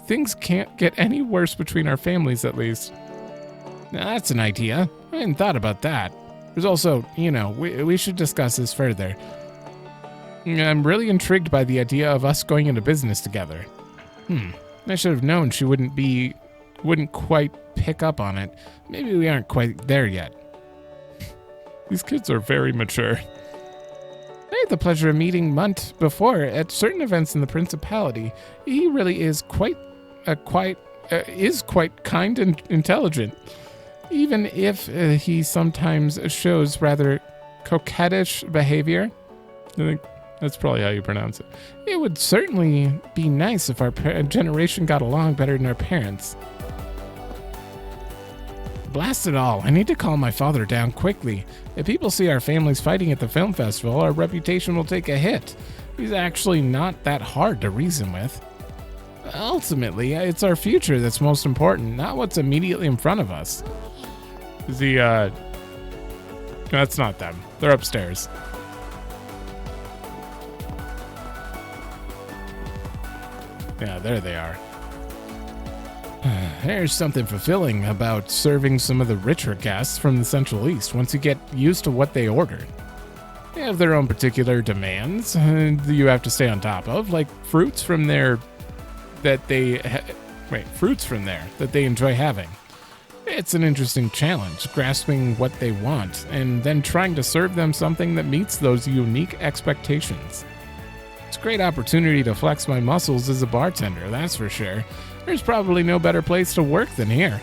things can't get any worse between our families, at least. Now, that's an idea. I hadn't thought about that. There's also, we should discuss this further. I'm really intrigued by the idea of us going into business together. I should have known she wouldn't quite pick up on it. Maybe we aren't quite there yet. These kids are very mature. I had the pleasure of meeting Munt before at certain events in the Principality. He really is quite kind and intelligent, even if he sometimes shows rather coquettish behavior. I think that's probably how you pronounce it. It would certainly be nice if our generation got along better than our parents. Blast it all, I need to calm my father down quickly. If people see our families fighting at the film festival, our reputation will take a hit. He's actually not that hard to reason with. Ultimately, it's our future that's most important, not what's immediately in front of us. That's not them. They're upstairs. Yeah, there they are. There's something fulfilling about serving some of the richer guests from the Central East once you get used to what they ordered. They have their own particular demands you have to stay on top of, like fruits from there that they enjoy having. It's an interesting challenge, grasping what they want and then trying to serve them something that meets those unique expectations. It's a great opportunity to flex my muscles as a bartender, that's for sure. There's probably no better place to work than here.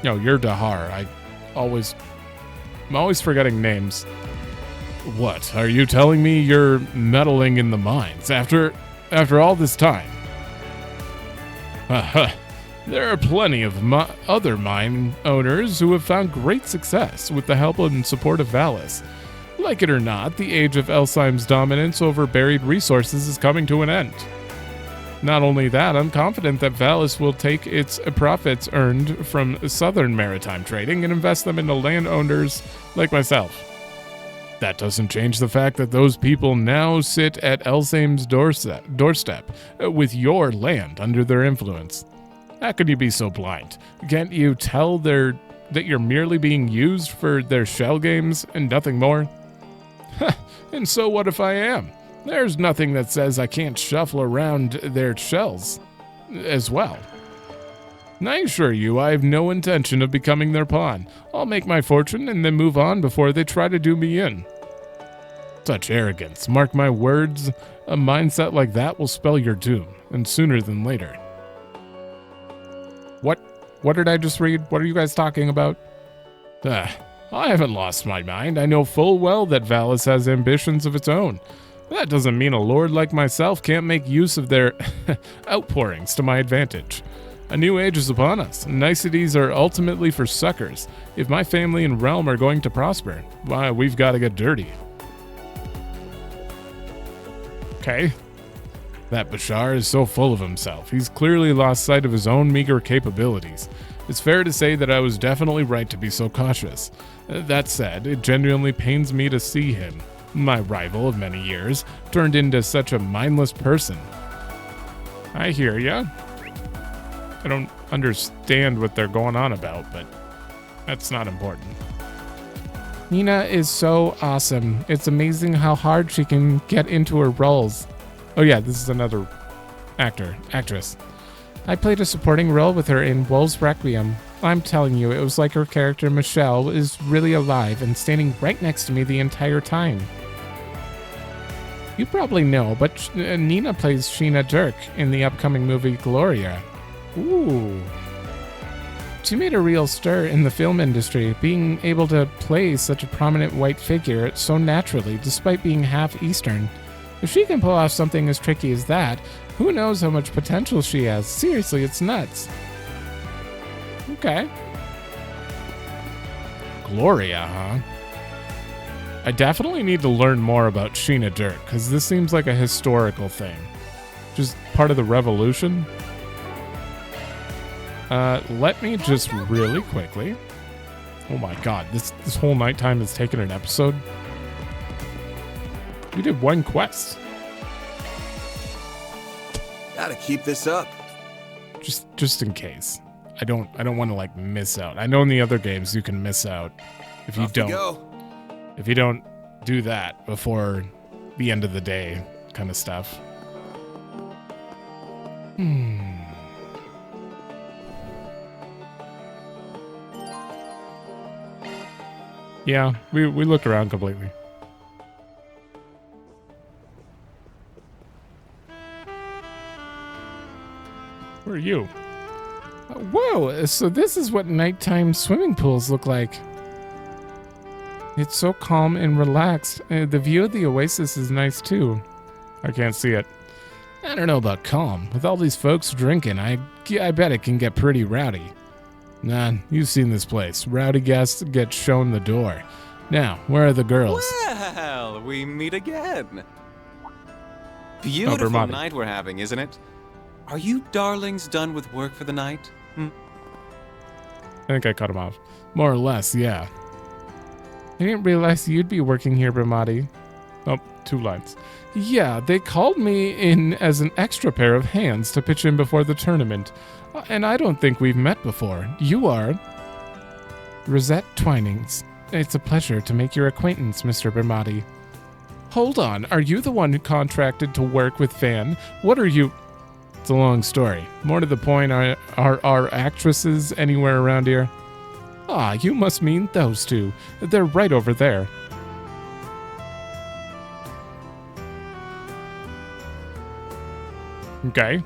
No, you're Dahar. I'm always forgetting names. What, are you telling me you're meddling in the mines after all this time? There are plenty of other mine owners who have found great success with the help and support of Valis. Like it or not, the age of Elsheim's dominance over buried resources is coming to an end. Not only that, I'm confident that Valis will take its profits earned from southern maritime trading and invest them into landowners like myself. That doesn't change the fact that those people now sit at Elsheim's doorstep with your land under their influence. How could you be so blind? Can't you tell that you're merely being used for their shell games and nothing more? And so what if I am? There's nothing that says I can't shuffle around their shells as well. I assure you, I have no intention of becoming their pawn. I'll make my fortune and then move on before they try to do me in. Such arrogance. Mark my words, a mindset like that will spell your doom, and sooner than later. What did I just read? What are you guys talking about? I haven't lost my mind. I know full well that Valis has ambitions of its own. That doesn't mean a lord like myself can't make use of their outpourings to my advantage. A new age is upon us. Niceties are ultimately for suckers. If my family and realm are going to prosper, why, we've got to get dirty. Okay. That Bashar is so full of himself. He's clearly lost sight of his own meager capabilities. It's fair to say that I was definitely right to be so cautious. That said, it genuinely pains me to see him, my rival of many years, turned into such a mindless person. I hear ya. I don't understand what they're going on about, but that's not important. Nina is so awesome. It's amazing how hard she can get into her roles. Oh yeah, this is another actress. I played a supporting role with her in Wolves Requiem. I'm telling you, it was like her character Michelle is really alive and standing right next to me the entire time. You probably know, but Nina plays Sheena Dirk in the upcoming movie Gloria. Ooh. She made a real stir in the film industry, being able to play such a prominent white figure so naturally despite being half Eastern. If she can pull off something as tricky as that, who knows how much potential she has. Seriously, it's nuts. Okay. Gloria, huh? I definitely need to learn more about Sheena Dirk, because this seems like a historical thing. Just part of the revolution. Let me just really quickly... Oh my god, this whole nighttime has taken an episode. We did one quest. Gotta keep this up. Just in case. I don't want to like miss out. I know in the other games you can miss out if you Off we don't. go. If you don't do that before the end of the day kind of stuff. Yeah, we looked around completely. Where are you? Whoa, so this is what nighttime swimming pools look like. It's so calm and relaxed. The view of the oasis is nice too. I can't see it. I don't know about calm. With all these folks drinking, I bet it can get pretty rowdy. Nah, you've seen this place. Rowdy guests get shown the door. Now, where are the girls? Well, we meet again. Oh, Beautiful Bermati. night we're having, isn't it? Are you darlings done with work for the night? I think I cut him off. More or less, yeah. I didn't realize you'd be working here, Bermati. Oh, 2 lines. Yeah, they called me in as an extra pair of hands to pitch in before the tournament. And I don't think we've met before. You are... Rosette Twinings. It's a pleasure to make your acquaintance, Mr. Bermati. Hold on, are you the one who contracted to work with Fan? What are you... It's a long story. More to the point, are our actresses anywhere around here? Ah, you must mean those two. They're right over there. Okay.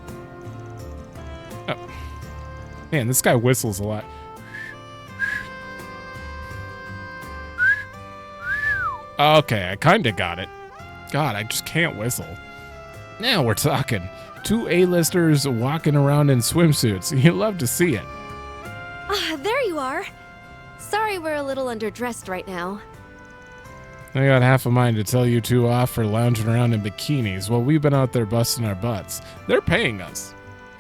Oh. Man, this guy whistles a lot. Okay, I kinda got it. God, I just can't whistle. Now we're talking. 2 A-listers walking around in swimsuits. You love to see it. Ah, there you are. Sorry we're a little underdressed right now. I got half a mind to tell you 2 off for lounging around in bikinis while we've been out there busting our butts. They're paying us.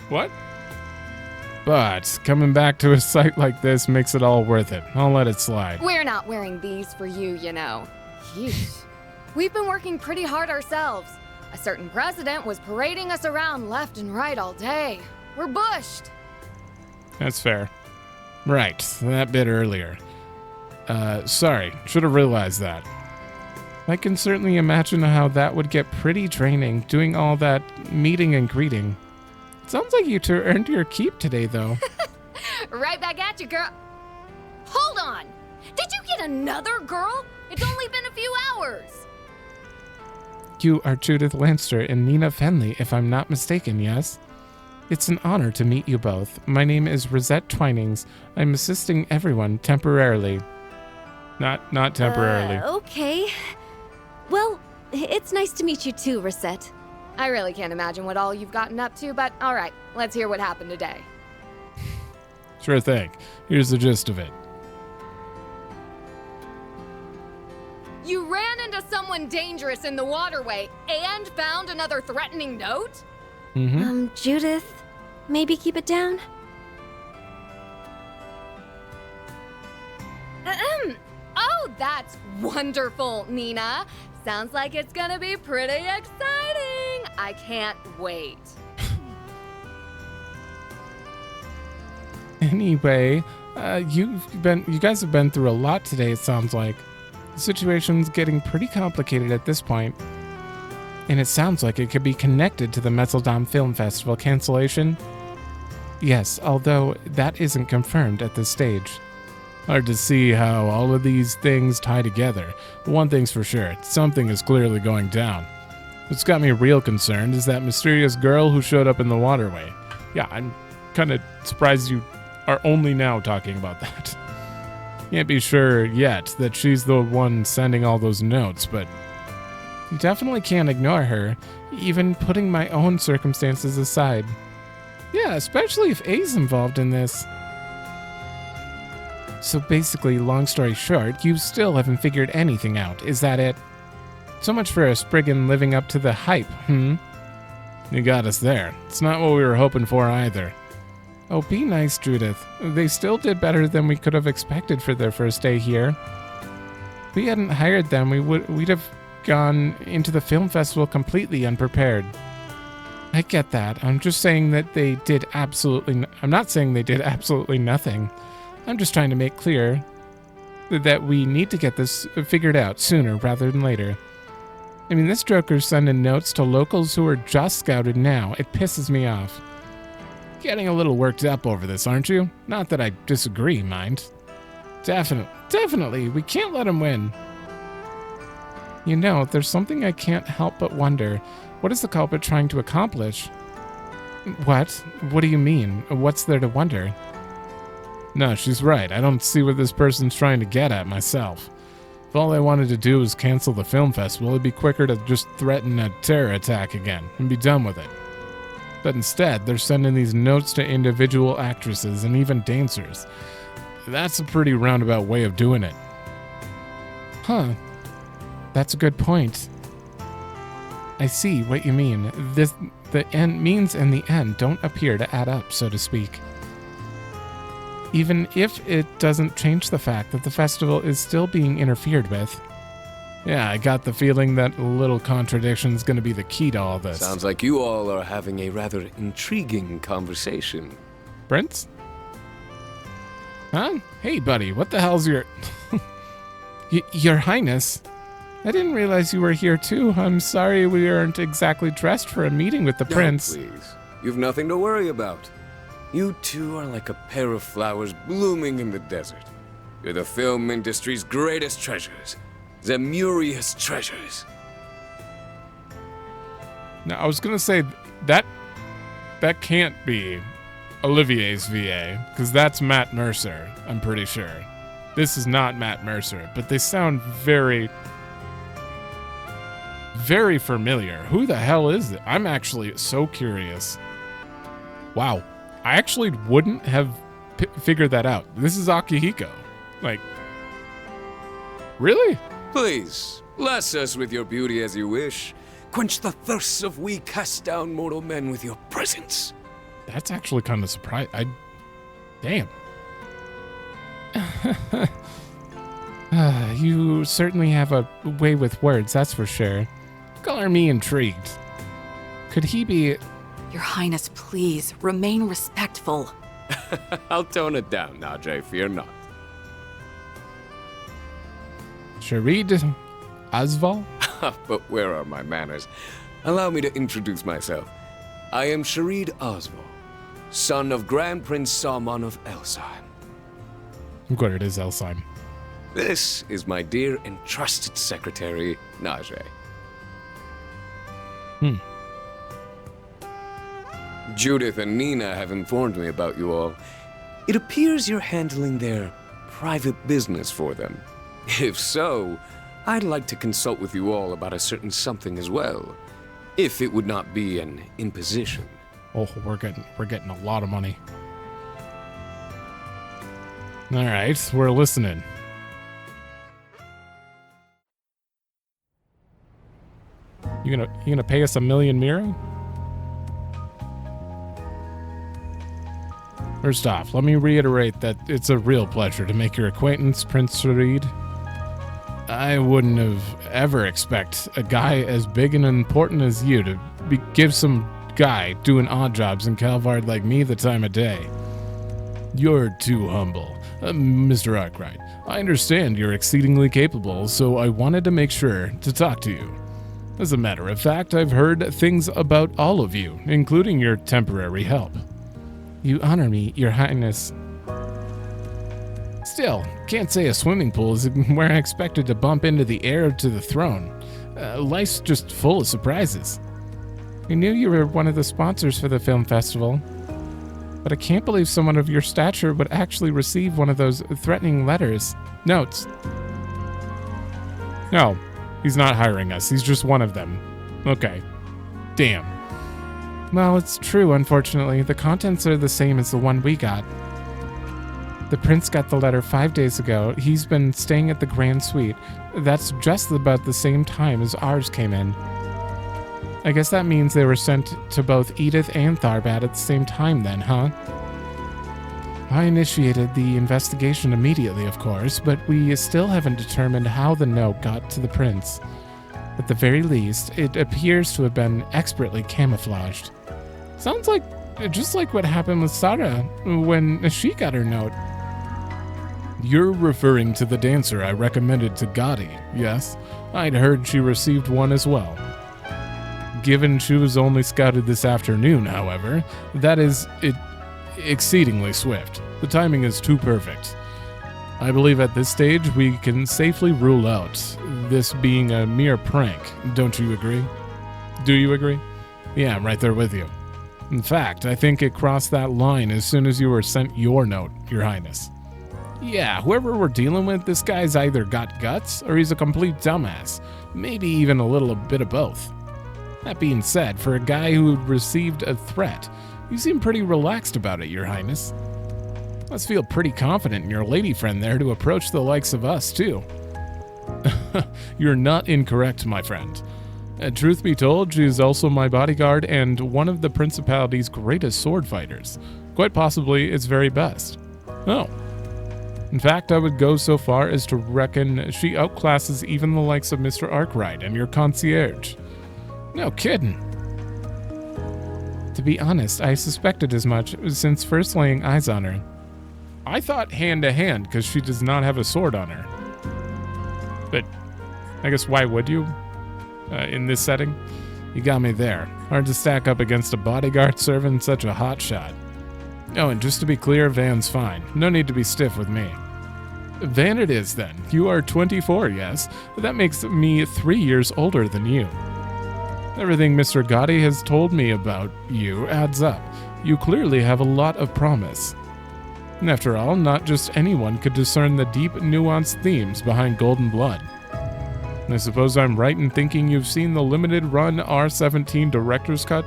What? But coming back to a site like this makes it all worth it. I'll let it slide. We're not wearing these for you, you know. Yeesh. We've been working pretty hard ourselves. A certain president was parading us around left and right all day. We're bushed. That's fair. Right, that bit earlier. Sorry, should have realized that. I can certainly imagine how that would get pretty draining, doing all that meeting and greeting. Sounds like you 2 earned your keep today, though. Right back at you, girl. Hold on. Did you get another girl? It's only been a few hours. You are Judith Lanster and Nina Fenley, if I'm not mistaken, yes? It's an honor to meet you both. My name is Rosette Twinings. I'm assisting everyone temporarily. Not temporarily. Okay. Well, it's nice to meet you too, Rosette. I really can't imagine what all you've gotten up to, but all right, let's hear what happened today. Sure thing. Here's the gist of it. You ran into someone dangerous in the waterway and found another threatening note? Mm-hmm. Judith, maybe keep it down? Oh, that's wonderful, Nina. Sounds like it's gonna be pretty exciting. I can't wait. Anyway, you guys have been through a lot today, it sounds like. The situation's getting pretty complicated at this point. And it sounds like it could be connected to the Metzeldam Film Festival cancellation. Yes, although that isn't confirmed at this stage. Hard to see how all of these things tie together. One thing's for sure, something is clearly going down. What's got me real concerned is that mysterious girl who showed up in the waterway. Yeah, I'm kind of surprised you are only now talking about that. Can't be sure yet that she's the one sending all those notes, but you definitely can't ignore her, even putting my own circumstances aside. Yeah, especially if A's involved in this. So basically, long story short, you still haven't figured anything out, is that it? So much for a spriggan living up to the hype, You got us there. It's not what we were hoping for either. Oh, be nice, Judith. They still did better than we could have expected for their first day here. If we hadn't hired them, we'd have gone into the film festival completely unprepared. I get that. I'm just saying that they did absolutely... I'm not saying they did absolutely nothing. I'm just trying to make clear that we need to get this figured out sooner rather than later. I mean, this joker's sending notes to locals who are just scouted now. It pisses me off. Getting a little worked up over this, aren't you? Not that I disagree, mind. Definitely, we can't let him win. You know, there's something I can't help but wonder. What is the culprit trying to accomplish? What? What do you mean? What's there to wonder? No, she's right. I don't see what this person's trying to get at myself. If all they wanted to do was cancel the film festival, it'd be quicker to just threaten a terror attack again and be done with it. But instead, they're sending these notes to individual actresses and even dancers. That's a pretty roundabout way of doing it. Huh. That's a good point. I see what you mean. The end means and the end don't appear to add up, so to speak. Even if it doesn't change the fact that the festival is still being interfered with. Yeah, I got the feeling that a little contradiction's gonna be the key to all this. Sounds like you all are having a rather intriguing conversation. Prince? Huh? Hey, buddy, what the hell's your... Your Highness? I didn't realize you were here, too. I'm sorry we aren't exactly dressed for a meeting with the prince. Please. You've nothing to worry about. You two are like a pair of flowers blooming in the desert. You're the film industry's greatest treasures. Zemurious treasures. Now, I was gonna say that can't be Olivier's VA, because that's Matt Mercer, I'm pretty sure. This is not Matt Mercer, but they sound very, very familiar. Who the hell is it? I'm actually so curious. Wow. I actually wouldn't have figured that out. This is Akihiko. Like, really? Please, bless us with your beauty as you wish. Quench the thirsts of we cast down mortal men with your presence. That's actually kind of surprising. Damn. You certainly have a way with words, that's for sure. Color me intrigued. Could he be... Your Highness, please, remain respectful. I'll tone it down, Najee, fear not. Sharid Asval? But where are my manners? Allow me to introduce myself. I am Sharid Osval, son of Grand Prince Salman of Elsheim. Good, it is Elsheim. This is my dear and trusted secretary, Najee. Judith and Nina have informed me about you all. It appears you're handling their private business for them. If so, I'd like to consult with you all about a certain something as well, if it would not be an imposition. Oh, we're getting a lot of money. All right, we're listening. You gonna pay us 1 million mira? First off, let me reiterate that it's a real pleasure to make your acquaintance, Prince Sharid. I wouldn't have ever expect a guy as big and important as you to give some guy doing odd jobs in Calvard like me the time of day. You're too humble. Mr. Arkride, I understand you're exceedingly capable, so I wanted to make sure to talk to you. As a matter of fact, I've heard things about all of you, including your temporary help. You honor me, Your Highness. Still, can't say a swimming pool is where I expected to bump into the heir to the throne. Life's just full of surprises. I knew you were one of the sponsors for the film festival, but I can't believe someone of your stature would actually receive one of those threatening notes. No, he's not hiring us. He's just one of them. Okay. Damn. Well, it's true, unfortunately. The contents are the same as the one we got. The prince got the letter 5 days ago. He's been staying at the Grand Suite. That's just about the same time as ours came in. I guess that means they were sent to both Edith and Tharbat at the same time then, huh? I initiated the investigation immediately, of course, but we still haven't determined how the note got to the prince. At the very least, it appears to have been expertly camouflaged. Sounds like just like what happened with Sarah when she got her note. You're referring to the dancer I recommended to Gotti, yes? I'd heard she received one as well. Given she was only scouted this afternoon, however, that is exceedingly swift. The timing is too perfect. I believe at this stage we can safely rule out this being a mere prank. Don't you agree? Do you agree? Yeah, I'm right there with you. In fact, I think it crossed that line as soon as you were sent your note, Your Highness. Yeah, whoever we're dealing with, this guy's either got guts or he's a complete dumbass. Maybe even a little bit of both. That being said, for a guy who received a threat, you seem pretty relaxed about it, Your Highness. Must feel pretty confident in your lady friend there to approach the likes of us, too. You're not incorrect, my friend. Truth be told, she is also my bodyguard and one of the Principality's greatest sword fighters. Quite possibly its very best. Oh. In fact, I would go so far as to reckon she outclasses even the likes of Mr. Arkride and your concierge. No kidding. To be honest, I suspected as much since first laying eyes on her. I thought hand to hand because she does not have a sword on her. But I guess why would you? In this setting? You got me there. Hard to stack up against a bodyguard serving such a hot shot. Oh, and just to be clear, Van's fine. No need to be stiff with me. Van it is then. You are 24, yes? That makes me 3 years older than you. Everything Mr. Gotti has told me about you adds up. You clearly have a lot of promise. And after all, not just anyone could discern the deep, nuanced themes behind Golden Blood. I suppose I'm right in thinking you've seen the limited-run R17 Director's Cut?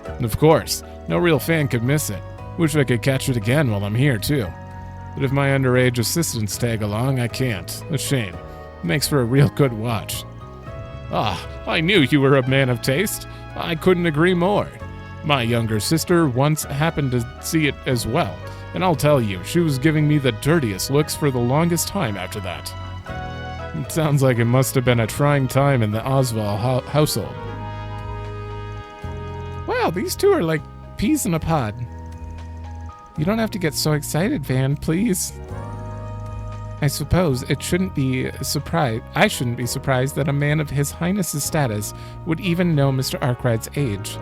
And of course, no real fan could miss it. Wish I could catch it again while I'm here, too. But if my underage assistants tag along, I can't. A shame. Makes for a real good watch. Ah, I knew you were a man of taste. I couldn't agree more. My younger sister once happened to see it as well, and I'll tell you, she was giving me the dirtiest looks for the longest time after that. It sounds like it must have been a trying time in the Oswald household. Wow, these two are like peas in a pod. You don't have to get so excited, Van, please. I suppose it shouldn't be surprised. I shouldn't be surprised that a man of His Highness's status would even know Mr. Arkride's age.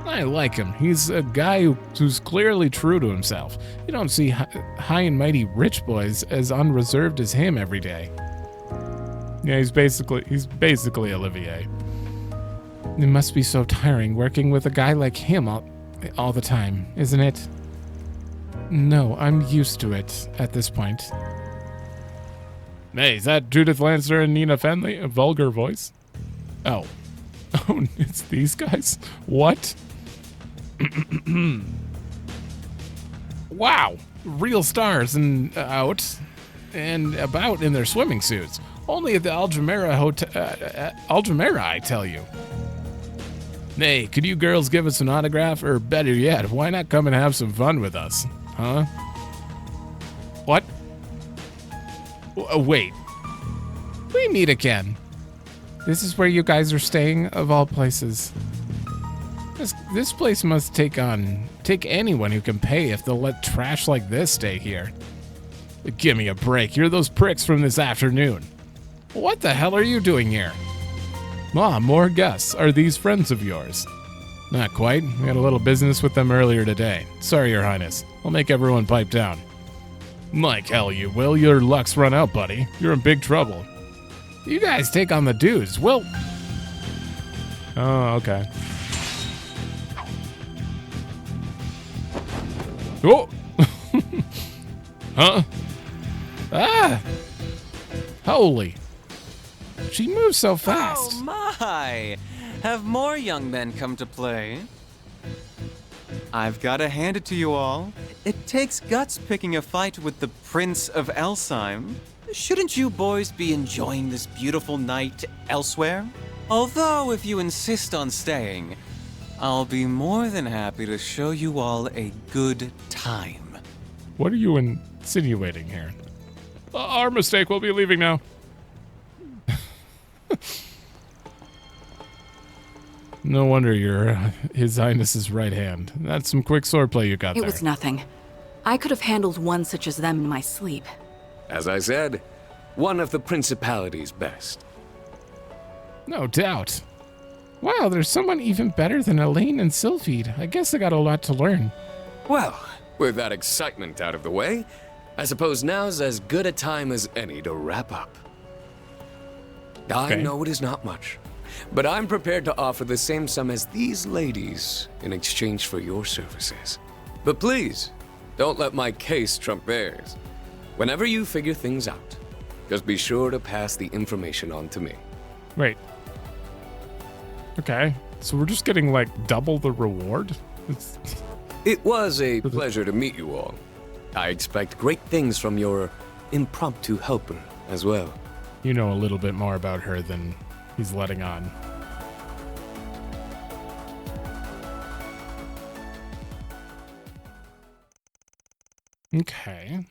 I like him. He's a guy who's clearly true to himself. You don't see high and mighty rich boys as unreserved as him every day. Yeah, he's basically Olivier. It must be so tiring working with a guy like him all the time, isn't it? No, I'm used to it at this point. Hey, is that Judith Lancer and Nina Fenley? A vulgar voice? Oh. Oh, it's these guys? What? Wow. Real stars and out and about in their swimming suits. Only at the Aljamera Hotel. Aljamera, I tell you. Hey, could you girls give us an autograph? Or better yet, why not come and have some fun with us? Huh? What? Wait. We meet again. This is where you guys are staying, of all places. This place must take anyone who can pay if they'll let trash like this stay here. Give me a break. You're those pricks from this afternoon. What the hell are you doing here? Ah, more guests. Are these friends of yours? Not quite. We had a little business with them earlier today. Sorry, Your Highness. I'll make everyone pipe down. Like hell you will. Your luck's run out, buddy. You're in big trouble. You guys take on the dudes. Well... Oh, okay. Oh! Huh? Ah! Holy. She moves so fast. Oh my! Have more young men come to play? I've got to hand it to you all. It takes guts picking a fight with the Prince of Elsheim. Shouldn't you boys be enjoying this beautiful night elsewhere? Although, if you insist on staying, I'll be more than happy to show you all a good time. What are you insinuating here? Our mistake. We'll be leaving now. No wonder you're His Highness's right hand. That's some quick swordplay you got there. It was nothing. I could have handled one such as them in my sleep. As I said, one of the Principality's best. No doubt. Wow, there's someone even better than Elaine and Sylphide. I guess I got a lot to learn. Well, with that excitement out of the way, I suppose now's as good a time as any to wrap up. I know it is not much, but I'm prepared to offer the same sum as these ladies in exchange for your services. But please, don't let my case trump theirs. Whenever you figure things out, just be sure to pass the information on to me. Wait. Okay, so we're just getting like double the reward? It was a pleasure to meet you all. I expect great things from your impromptu helper as well. You know a little bit more about her than he's letting on. Okay.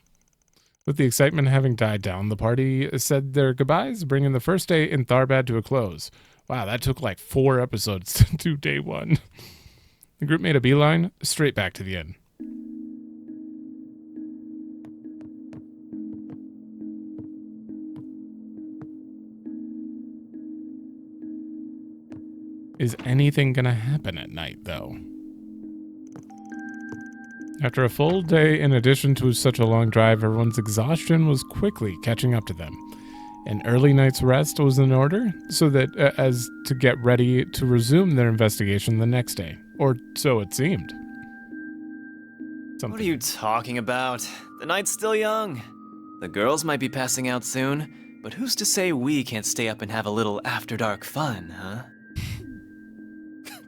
With the excitement having died down, the party said their goodbyes, bringing the first day in Tharbad to a close. Wow, that took like 4 episodes to do day 1. The group made a beeline straight back to the inn. Is anything gonna happen at night, though? After a full day, in addition to such a long drive, everyone's exhaustion was quickly catching up to them. An early night's rest was in order, so that as to get ready to resume their investigation the next day, or so it seemed. What are you talking about? The night's still young. The girls might be passing out soon, but who's to say we can't stay up and have a little after-dark fun, huh?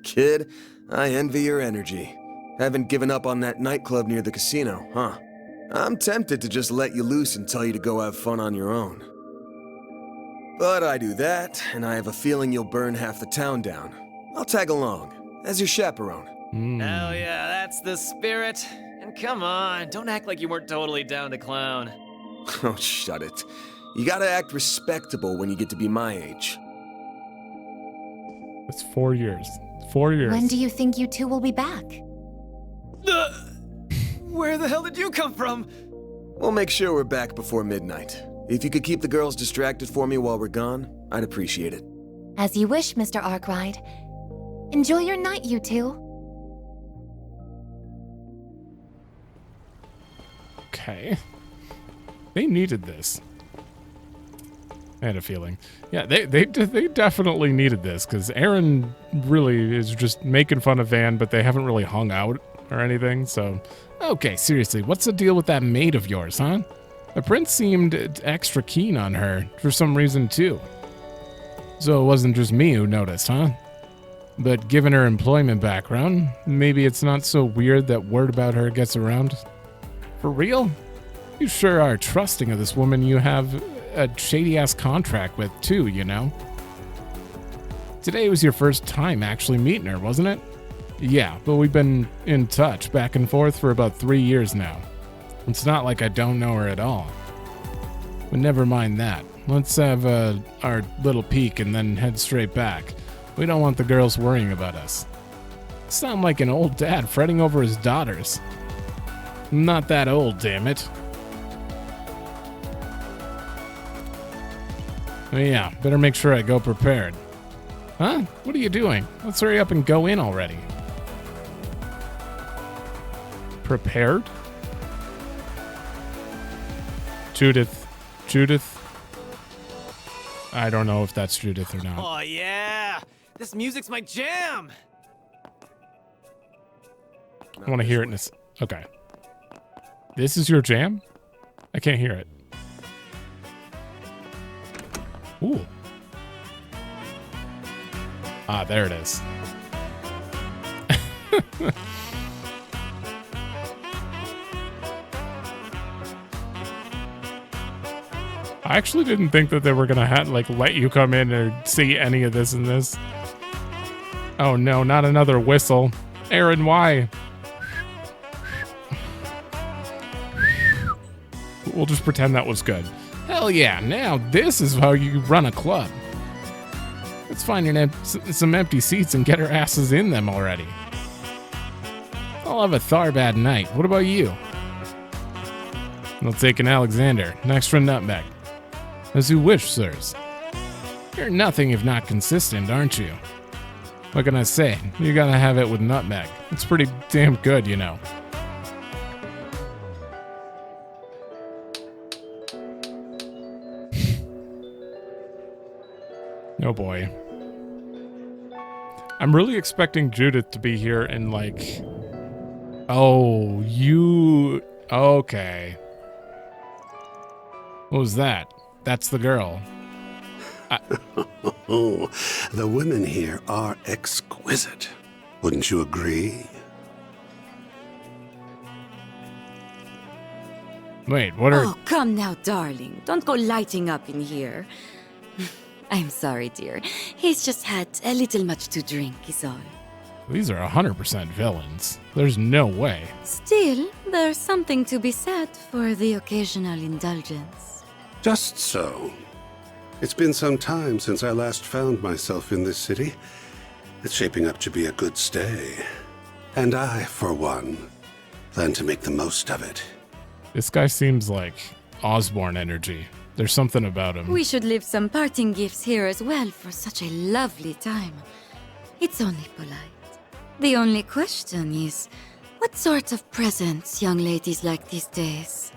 Kid, I envy your energy. Haven't given up on that nightclub near the casino, huh? I'm tempted to just let you loose and tell you to go have fun on your own. But I do that, and I have a feeling you'll burn half the town down. I'll tag along, as your chaperone. Hell yeah, that's the spirit. And come on, don't act like you weren't totally down to clown. Oh, shut it. You gotta act respectable when you get to be my age. It's 4 years. 4 years. When do you think you two will be back? Where the hell did you come from? We'll make sure we're back before midnight. If you could keep the girls distracted for me while we're gone, I'd appreciate it. As you wish, Mr. Arkride. Enjoy your night, you two. Okay. They needed this. I had a feeling. Yeah, they definitely needed this, because Aaron really is just making fun of Van, but they haven't really hung out or anything, so... Okay, seriously, what's the deal with that maid of yours, huh? The prince seemed extra keen on her, for some reason, too. So it wasn't just me who noticed, huh? But given her employment background, maybe it's not so weird that word about her gets around. For real? You sure are trusting of this woman you have a shady-ass contract with, too, you know? Today was your first time actually meeting her, wasn't it? Yeah, but we've been in touch back and forth for about 3 years now. It's not like I don't know her at all. But never mind that. Let's have our little peek and then head straight back. We don't want the girls worrying about us. Sound like an old dad fretting over his daughters. I'm not that old, damn it. Oh yeah, better make sure I go prepared. Huh? What are you doing? Let's hurry up and go in already. Prepared? Judith. Judith? I don't know if that's Judith or not. Oh, yeah! This music's my jam! I want to hear it in this. Okay. This is your jam? I can't hear it. Ooh. Ah, there it is. I actually didn't think that they were gonna let you come in or see any of this in this. Oh no, not another whistle. Aaron, why? We'll just pretend that was good. Hell yeah, now this is how you run a club. Let's find some empty seats and get our asses in them already. I'll have a Tharbad night. What about you? I'll take an Alexander, an extra nutmeg. As you wish, sirs. You're nothing if not consistent, aren't you? What can I say? You gotta have it with nutmeg. It's pretty damn good, you know. Oh boy. I'm really expecting Judith to be here and like... Oh, you... Okay. What was that? That's the girl. Oh, the women here are exquisite. Wouldn't you agree? Wait, what are... Oh, come now, darling. Don't go lighting up in here. I'm sorry, dear. He's just had a little much to drink, is all. These are 100% villains. There's no way. Still, there's something to be said for the occasional indulgence. Just so. It's been some time since I last found myself in this city. It's shaping up to be a good stay. And I, for one, plan to make the most of it. This guy seems like Osborne energy. There's something about him. We should leave some parting gifts here as well for such a lovely time. It's only polite. The only question is, what sort of presents young ladies like these days?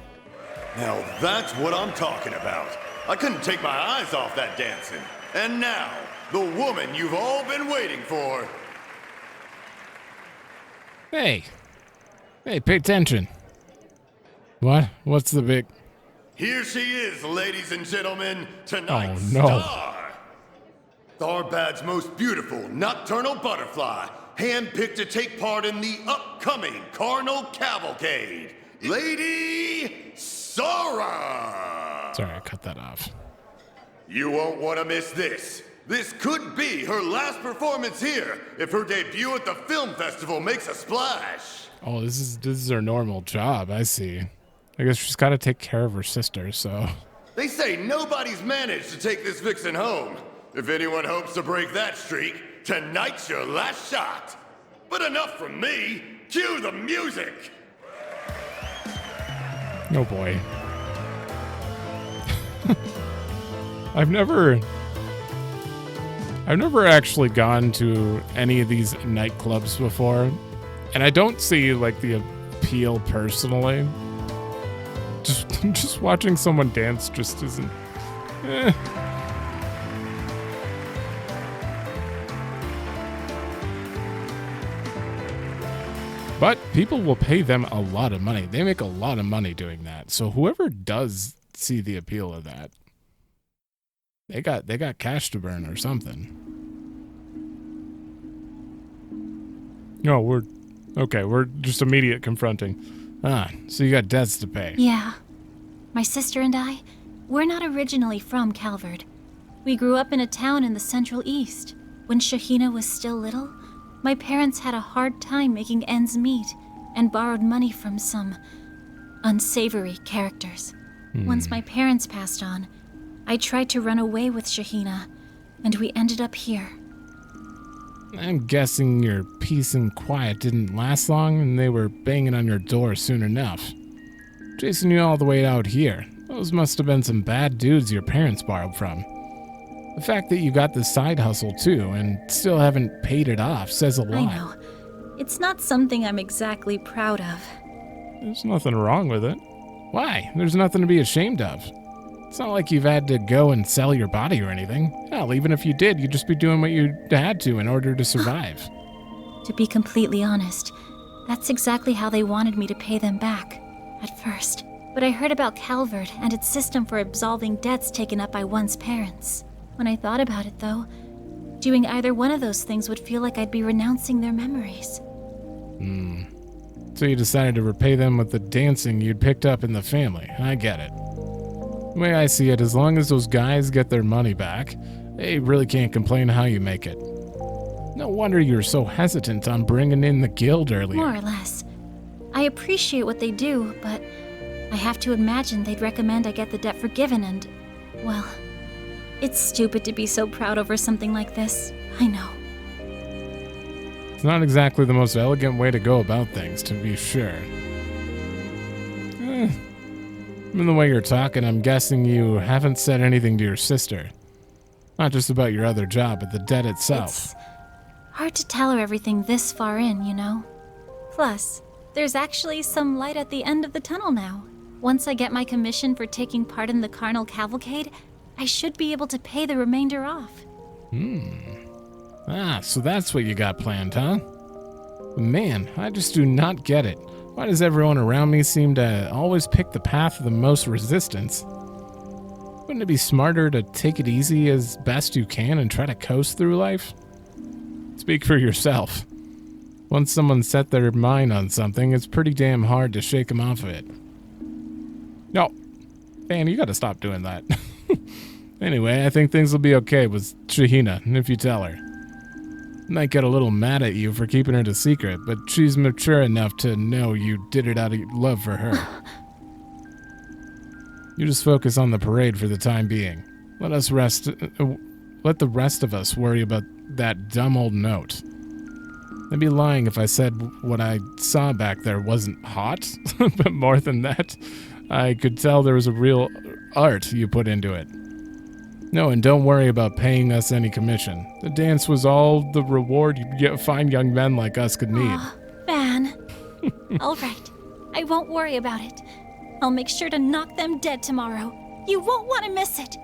Now that's what I'm talking about. I couldn't take my eyes off that dancing. And now, the woman you've all been waiting for. Hey. Hey, pay attention. What? What's the big... Here she is, ladies and gentlemen, tonight's no. star. Tharbad's most beautiful nocturnal butterfly, handpicked to take part in the upcoming Carnal Cavalcade, Lady Sora! Sorry, I cut that off. You won't want to miss this. This could be her last performance here if her debut at the film festival makes a splash. Oh, this is her normal job, I see. I guess she's got to take care of her sister, so... They say nobody's managed to take this vixen home. If anyone hopes to break that streak, tonight's your last shot. But enough from me. Cue the music. Oh boy. I've never actually gone to any of these nightclubs before, and I don't see like the appeal personally. Just watching someone dance just isn't. But people will pay them a lot of money. They make a lot of money doing that. So whoever does see the appeal of that, they got cash to burn or something. No, we're just immediate confronting. Ah, so you got debts to pay. Yeah. My sister and I, we're not originally from Calvard. We grew up in a town in the Central East. When Shahina was still little, my parents had a hard time making ends meet and borrowed money from some unsavory characters. Once my parents passed on, I tried to run away with Shahina, and we ended up here. I'm guessing your peace and quiet didn't last long, and they were banging on your door soon enough. Chasing you all the way out here. Those must have been some bad dudes your parents borrowed from. The fact that you got this side hustle too and still haven't paid it off says a lot. I know. It's not something I'm exactly proud of. There's nothing wrong with it. Why? There's nothing to be ashamed of. It's not like you've had to go and sell your body or anything. Hell, even if you did, you'd just be doing what you had to in order to survive. To be completely honest, that's exactly how they wanted me to pay them back, at first. But I heard about Calvard and its system for absolving debts taken up by one's parents. When I thought about it, though, doing either one of those things would feel like I'd be renouncing their memories. So you decided to repay them with the dancing you'd picked up in the family. I get it. The way I see it, as long as those guys get their money back, they really can't complain how you make it. No wonder you're so hesitant on bringing in the guild earlier. More or less. I appreciate what they do, but I have to imagine they'd recommend I get the debt forgiven and, well, it's stupid to be so proud over something like this. I know. It's not exactly the most elegant way to go about things, to be sure. From the way you're talking, I'm guessing you haven't said anything to your sister. Not just about your other job, but the debt itself. It's hard to tell her everything this far in, you know? Plus, there's actually some light at the end of the tunnel now. Once I get my commission for taking part in the Carnal Cavalcade, I should be able to pay the remainder off. So that's what you got planned, huh? Man, I just do not get it. Why does everyone around me seem to always pick the path of the most resistance? Wouldn't it be smarter to take it easy as best you can and try to coast through life? Speak for yourself. Once someone set their mind on something, it's pretty damn hard to shake them off of it. No, Dan, you gotta stop doing that. Anyway, I think things will be okay with Shahina, if you tell her. Might get a little mad at you for keeping it a secret, but she's mature enough to know you did it out of love for her. You just focus on the parade for the time being. Let the rest of us worry about that dumb old note. I'd be lying if I said what I saw back there wasn't hot, but more than that, I could tell there was a real art you put into it. No, and don't worry about paying us any commission. The dance was all the reward fine young men like us could need. Aw, Van. All right, I won't worry about it. I'll make sure to knock them dead tomorrow. You won't want to miss it.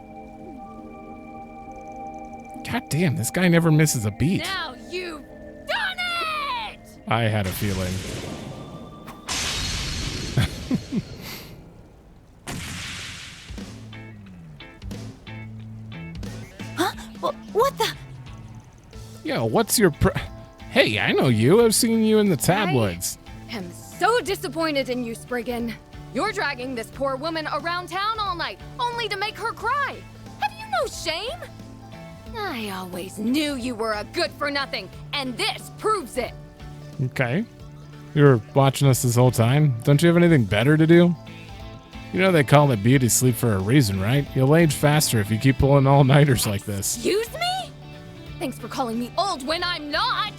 God damn, this guy never misses a beat. Now you've done it! I had a feeling. What the? Yo, what's your Hey, I know you. I've seen you in the tabloids. I'm so disappointed in you, Spriggan. You're dragging this poor woman around town all night, only to make her cry. Have you no shame? I always knew you were a good-for-nothing, and this proves it. Okay. You were watching us this whole time. Don't you have anything better to do? You know they call it beauty sleep for a reason, right? You'll age faster if you keep pulling all-nighters like this. Excuse me? Thanks for calling me old when I'm not.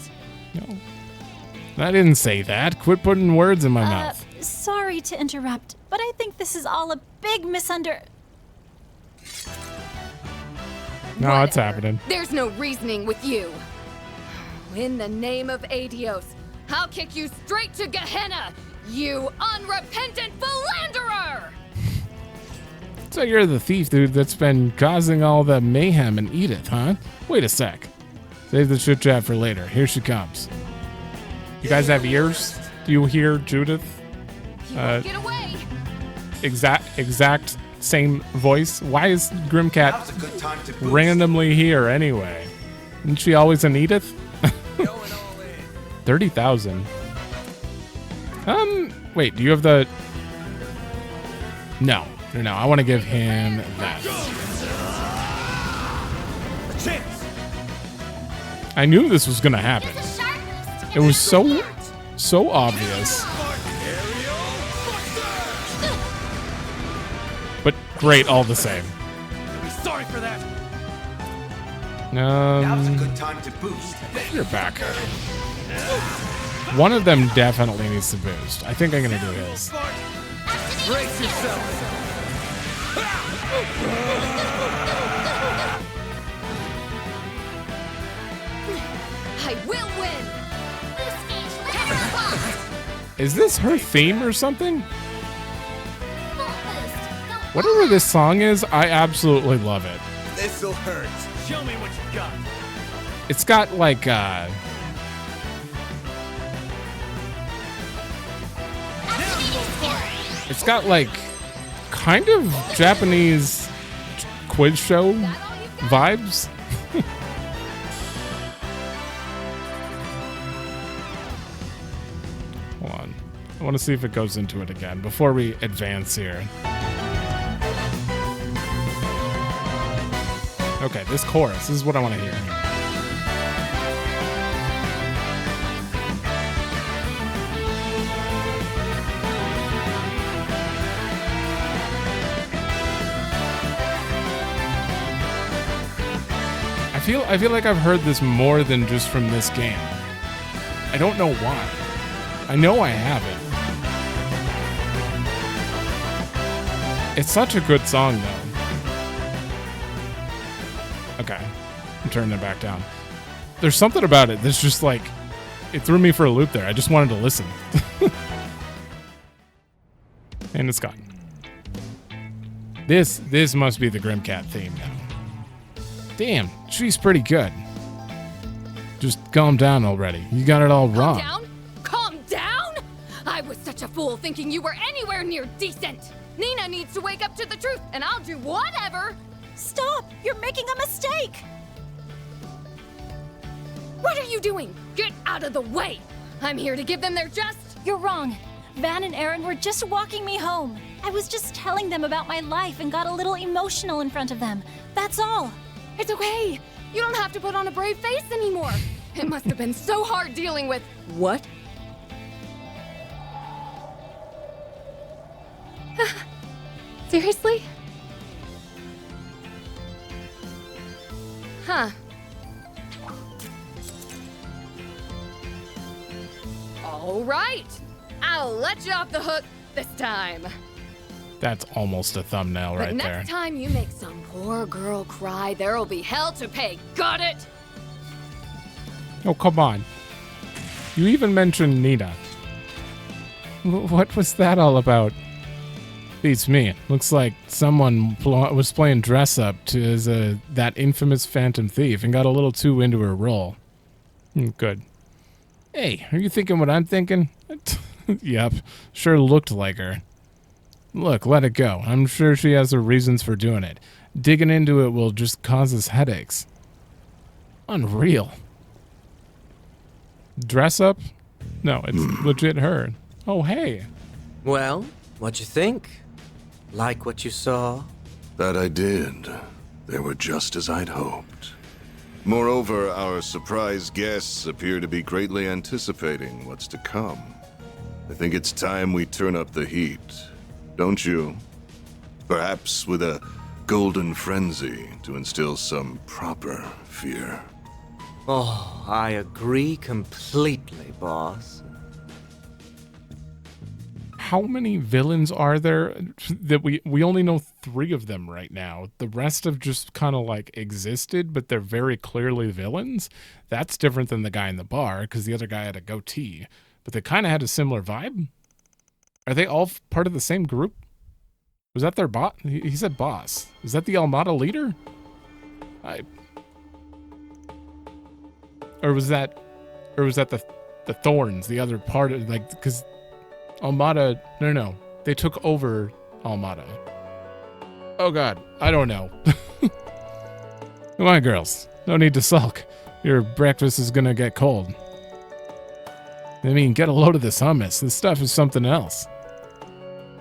No. I didn't say that. Quit putting words in my mouth. Sorry to interrupt, but I think this is all a big No, it's happening. There's no reasoning with you. In the name of Adios, I'll kick you straight to Gehenna, you unrepentant philanderer! So you're the thief dude that's been causing all the mayhem in Edith, huh? Wait a sec. Save the chit chat for later. Here she comes. You guys have ears? Do you hear Judith? Get away! Exact same voice. Why is Grimcat randomly here anyway? Isn't she always an Edith? 30,000. Wait, do you have the... No, I want to give him that. I knew this was going to happen. It was so obvious. But great all the same. Sorry for that. Now's a good time to boost. You're back. One of them definitely needs to boost. I think I'm gonna do his. Brace yourself. I will win! Is this her theme or something? Whatever this song is, I absolutely love it. This'll hurt. Show me what you got. It's got like it's got like kind of Japanese quiz show vibes. Hold on. I want to see if it goes into it again before we advance here. Okay, this chorus, this is what I want to hear. I feel like I've heard this more than just from this game. I don't know why. I know I haven't. It's such a good song, though. Okay, I'm turning it back down. There's something about it that's just like, it threw me for a loop there. I just wanted to listen. And it's gone. This must be the Grimcat theme now. Damn, she's pretty good. Just calm down already. You got it all wrong. Calm down? Calm down? I was such a fool thinking you were anywhere near decent. Nina needs to wake up to the truth, and I'll do whatever. Stop! You're making a mistake! What are you doing? Get out of the way! I'm here to give them their just. You're wrong. Van and Aaron were just walking me home. I was just telling them about my life and got a little emotional in front of them. That's all. It's okay. You don't have to put on a brave face anymore. It must have been so hard dealing with... What? Seriously? Huh. All right. I'll let you off the hook this time. That's almost a thumbnail right But there. next time you make some poor girl cry, there'll be hell to pay. Got it? Oh, come on. You even mentioned Nina. What was that all about? Beats me. Looks like someone was playing dress up as that infamous Phantom Thief and got a little too into her role. Good. Hey, are you thinking what I'm thinking? Yep, sure looked like her. Look, let it go. I'm sure she has her reasons for doing it. Digging into it will just cause us headaches. Unreal. Dress up? No, it's legit her. Oh, hey. Well, what'd you think? Like what you saw? That I did. They were just as I'd hoped. Moreover, our surprise guests appear to be greatly anticipating what's to come. I think it's time we turn up the heat. Don't you? Perhaps with a golden frenzy to instill some proper fear. Oh, I agree completely, boss. How many villains are there? That we only know 3 of them right now. The rest have just kind of like existed, but they're very clearly villains. That's different than the guy in the bar, because the other guy had a goatee. But they kind of had a similar vibe. Are they all part of the same group? Was that their boss? He said boss. Is that the Armada leader? Or was that the Thorns, the other part of, like, because Armada, no, they took over Armada. Oh God, I don't know. Come on, girls, no need to sulk. Your breakfast is gonna get cold. I mean, get a load of this hummus. This stuff is something else.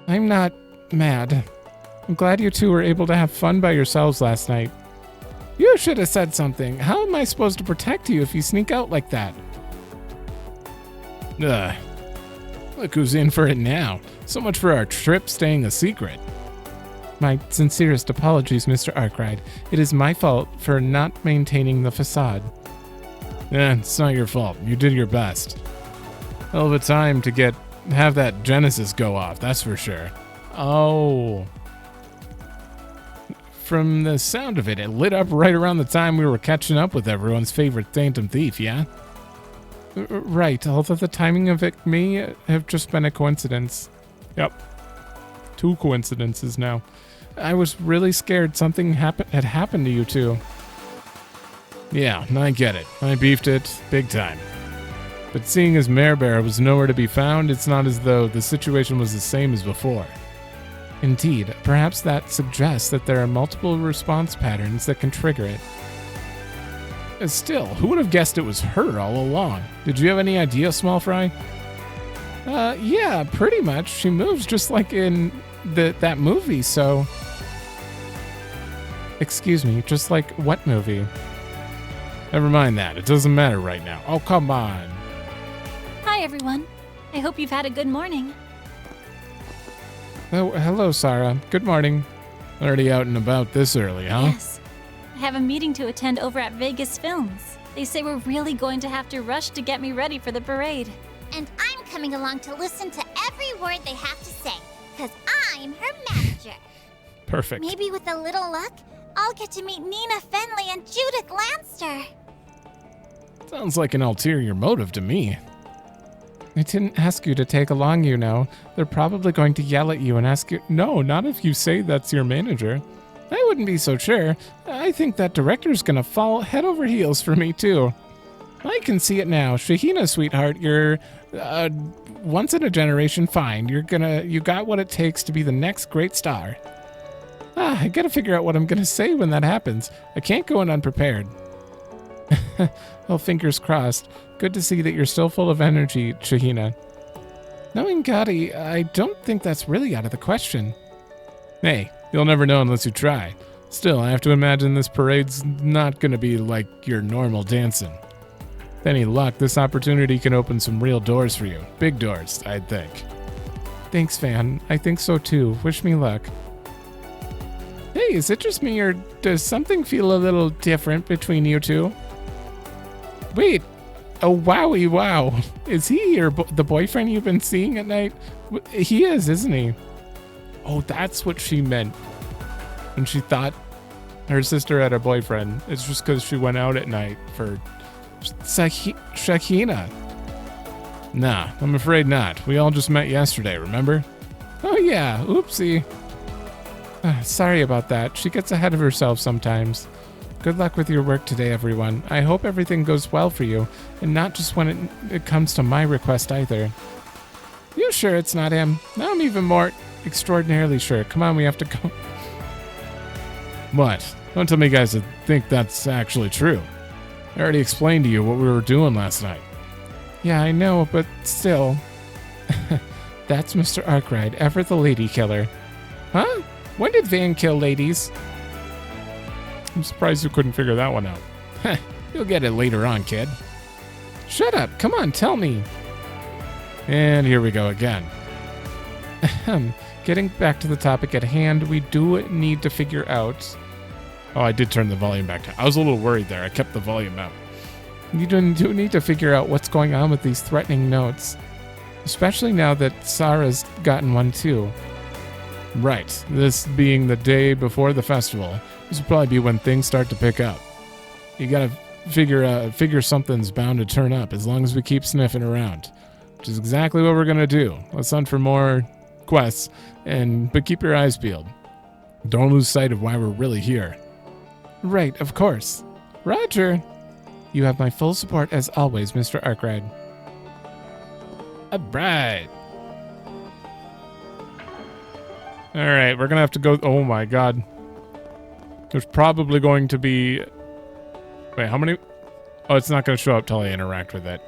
I'm not mad. I'm glad you two were able to have fun by yourselves last night. You should have said something. How am I supposed to protect you if you sneak out like that? Ugh. Look who's in for it now. So much for our trip staying a secret. My sincerest apologies, Mr. Arkride. It is my fault for not maintaining the facade. It's not your fault. You did your best. Hell of a time to have that Genesis go off, that's for sure. Oh. From the sound of it, it lit up right around the time we were catching up with everyone's favorite Phantom Thief, yeah? Right, although the timing of it may have just been a coincidence. Yep. 2 coincidences now. I was really scared something had happened to you two. Yeah, I get it. I beefed it big time. But seeing as Mare Bear was nowhere to be found, it's not as though the situation was the same as before. Indeed, perhaps that suggests that there are multiple response patterns that can trigger it. Still, who would have guessed it was her all along? Did you have any idea, Small Fry? Yeah, pretty much. She moves just like in that movie, so... Excuse me, just like what movie? Never mind that. It doesn't matter right now. Oh, come on. Hi, everyone. I hope you've had a good morning. Oh, hello, Sarah. Good morning. Already out and about this early, huh? Yes. I have a meeting to attend over at Vegas Films. They say we're really going to have to rush to get me ready for the parade. And I'm coming along to listen to every word they have to say, because I'm her manager. Perfect. Maybe with a little luck, I'll get to meet Nina Fenley and Judith Lanster. Sounds like an ulterior motive to me. I didn't ask you to take along, you know. They're probably going to yell at you and ask you... No, not if you say that's your manager. I wouldn't be so sure. I think that director's gonna fall head over heels for me, too. I can see it now. Shahina, sweetheart, you're... once in a generation find. You got what it takes to be the next great star. I gotta figure out what I'm gonna say when that happens. I can't go in unprepared. Well, fingers crossed. Good to see that you're still full of energy, Shahina. Knowing Gotti, I don't think that's really out of the question. Hey, you'll never know unless you try. Still, I have to imagine this parade's not gonna be like your normal dancing. With any luck, this opportunity can open some real doors for you. Big doors, I'd think. Thanks, Van. I think so too. Wish me luck. Hey, is it just me, or does something feel a little different between you two? Wait, oh wowie wow. Is he the boyfriend you've been seeing at night? He is, isn't he? Oh, that's what she meant when she thought her sister had a boyfriend. It's just because she went out at night for Shahina. Nah, I'm afraid not. We all just met yesterday, remember? Oh yeah, oopsie. Sorry about that. She gets ahead of herself sometimes. Good luck with your work today, everyone. I hope everything goes well for you, and not just when it comes to my request either. You sure it's not him? Now I'm even more extraordinarily sure. Come on, we have to go. What? Don't tell me guys to think that's actually true. I already explained to you what we were doing last night. Yeah, I know, but still. That's Mr. Arkride, ever the lady killer. Huh? When did Van kill ladies? I'm surprised you couldn't figure that one out. You'll get it later on, kid. Shut up. Come on, tell me. And here we go again. Getting back to the topic at hand, we do need to figure out... Oh, I did turn the volume back down. I was a little worried there. I kept the volume up. You do need to figure out what's going on with these threatening notes. Especially now that Sarah's gotten one too. Right. This being the day before the festival. This will probably be when things start to pick up. You gotta figure something's bound to turn up as long as we keep sniffing around. Which is exactly what we're gonna do. Let's hunt for more quests, but keep your eyes peeled. Don't lose sight of why we're really here. Right, of course. Roger. You have my full support as always, Mr. Arkride. Alright. Alright, we're gonna have to go... Oh my god. There's probably going to be... Wait, how many... Oh, it's not gonna show up till I interact with it.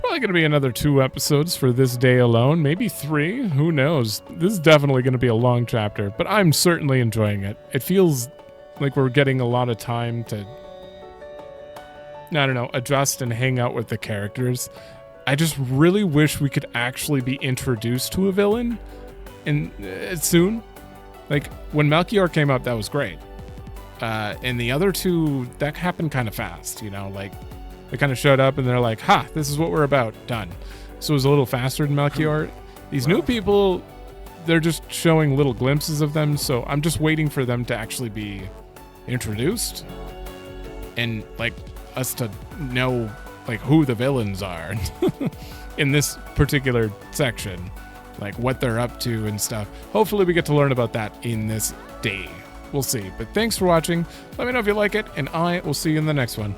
Probably gonna be another 2 episodes for this day alone. Maybe 3. Who knows? This is definitely gonna be a long chapter, but I'm certainly enjoying it. It feels like we're getting a lot of time to... I don't know, adjust and hang out with the characters. I just really wish we could actually be introduced to a villain soon. Like, when Melchior came up, that was great. And the other 2, that happened kind of fast, you know? Like, they kind of showed up and they're like, ha, this is what we're about, done. So it was a little faster than Melchior. These new people, they're just showing little glimpses of them, so I'm just waiting for them to actually be introduced. And, like, us to know like who the villains are in this particular section, like what they're up to and stuff. Hopefully we get to learn about that in this day. We'll see. But thanks for watching. Let me know if you like it, and I will see you in the next one.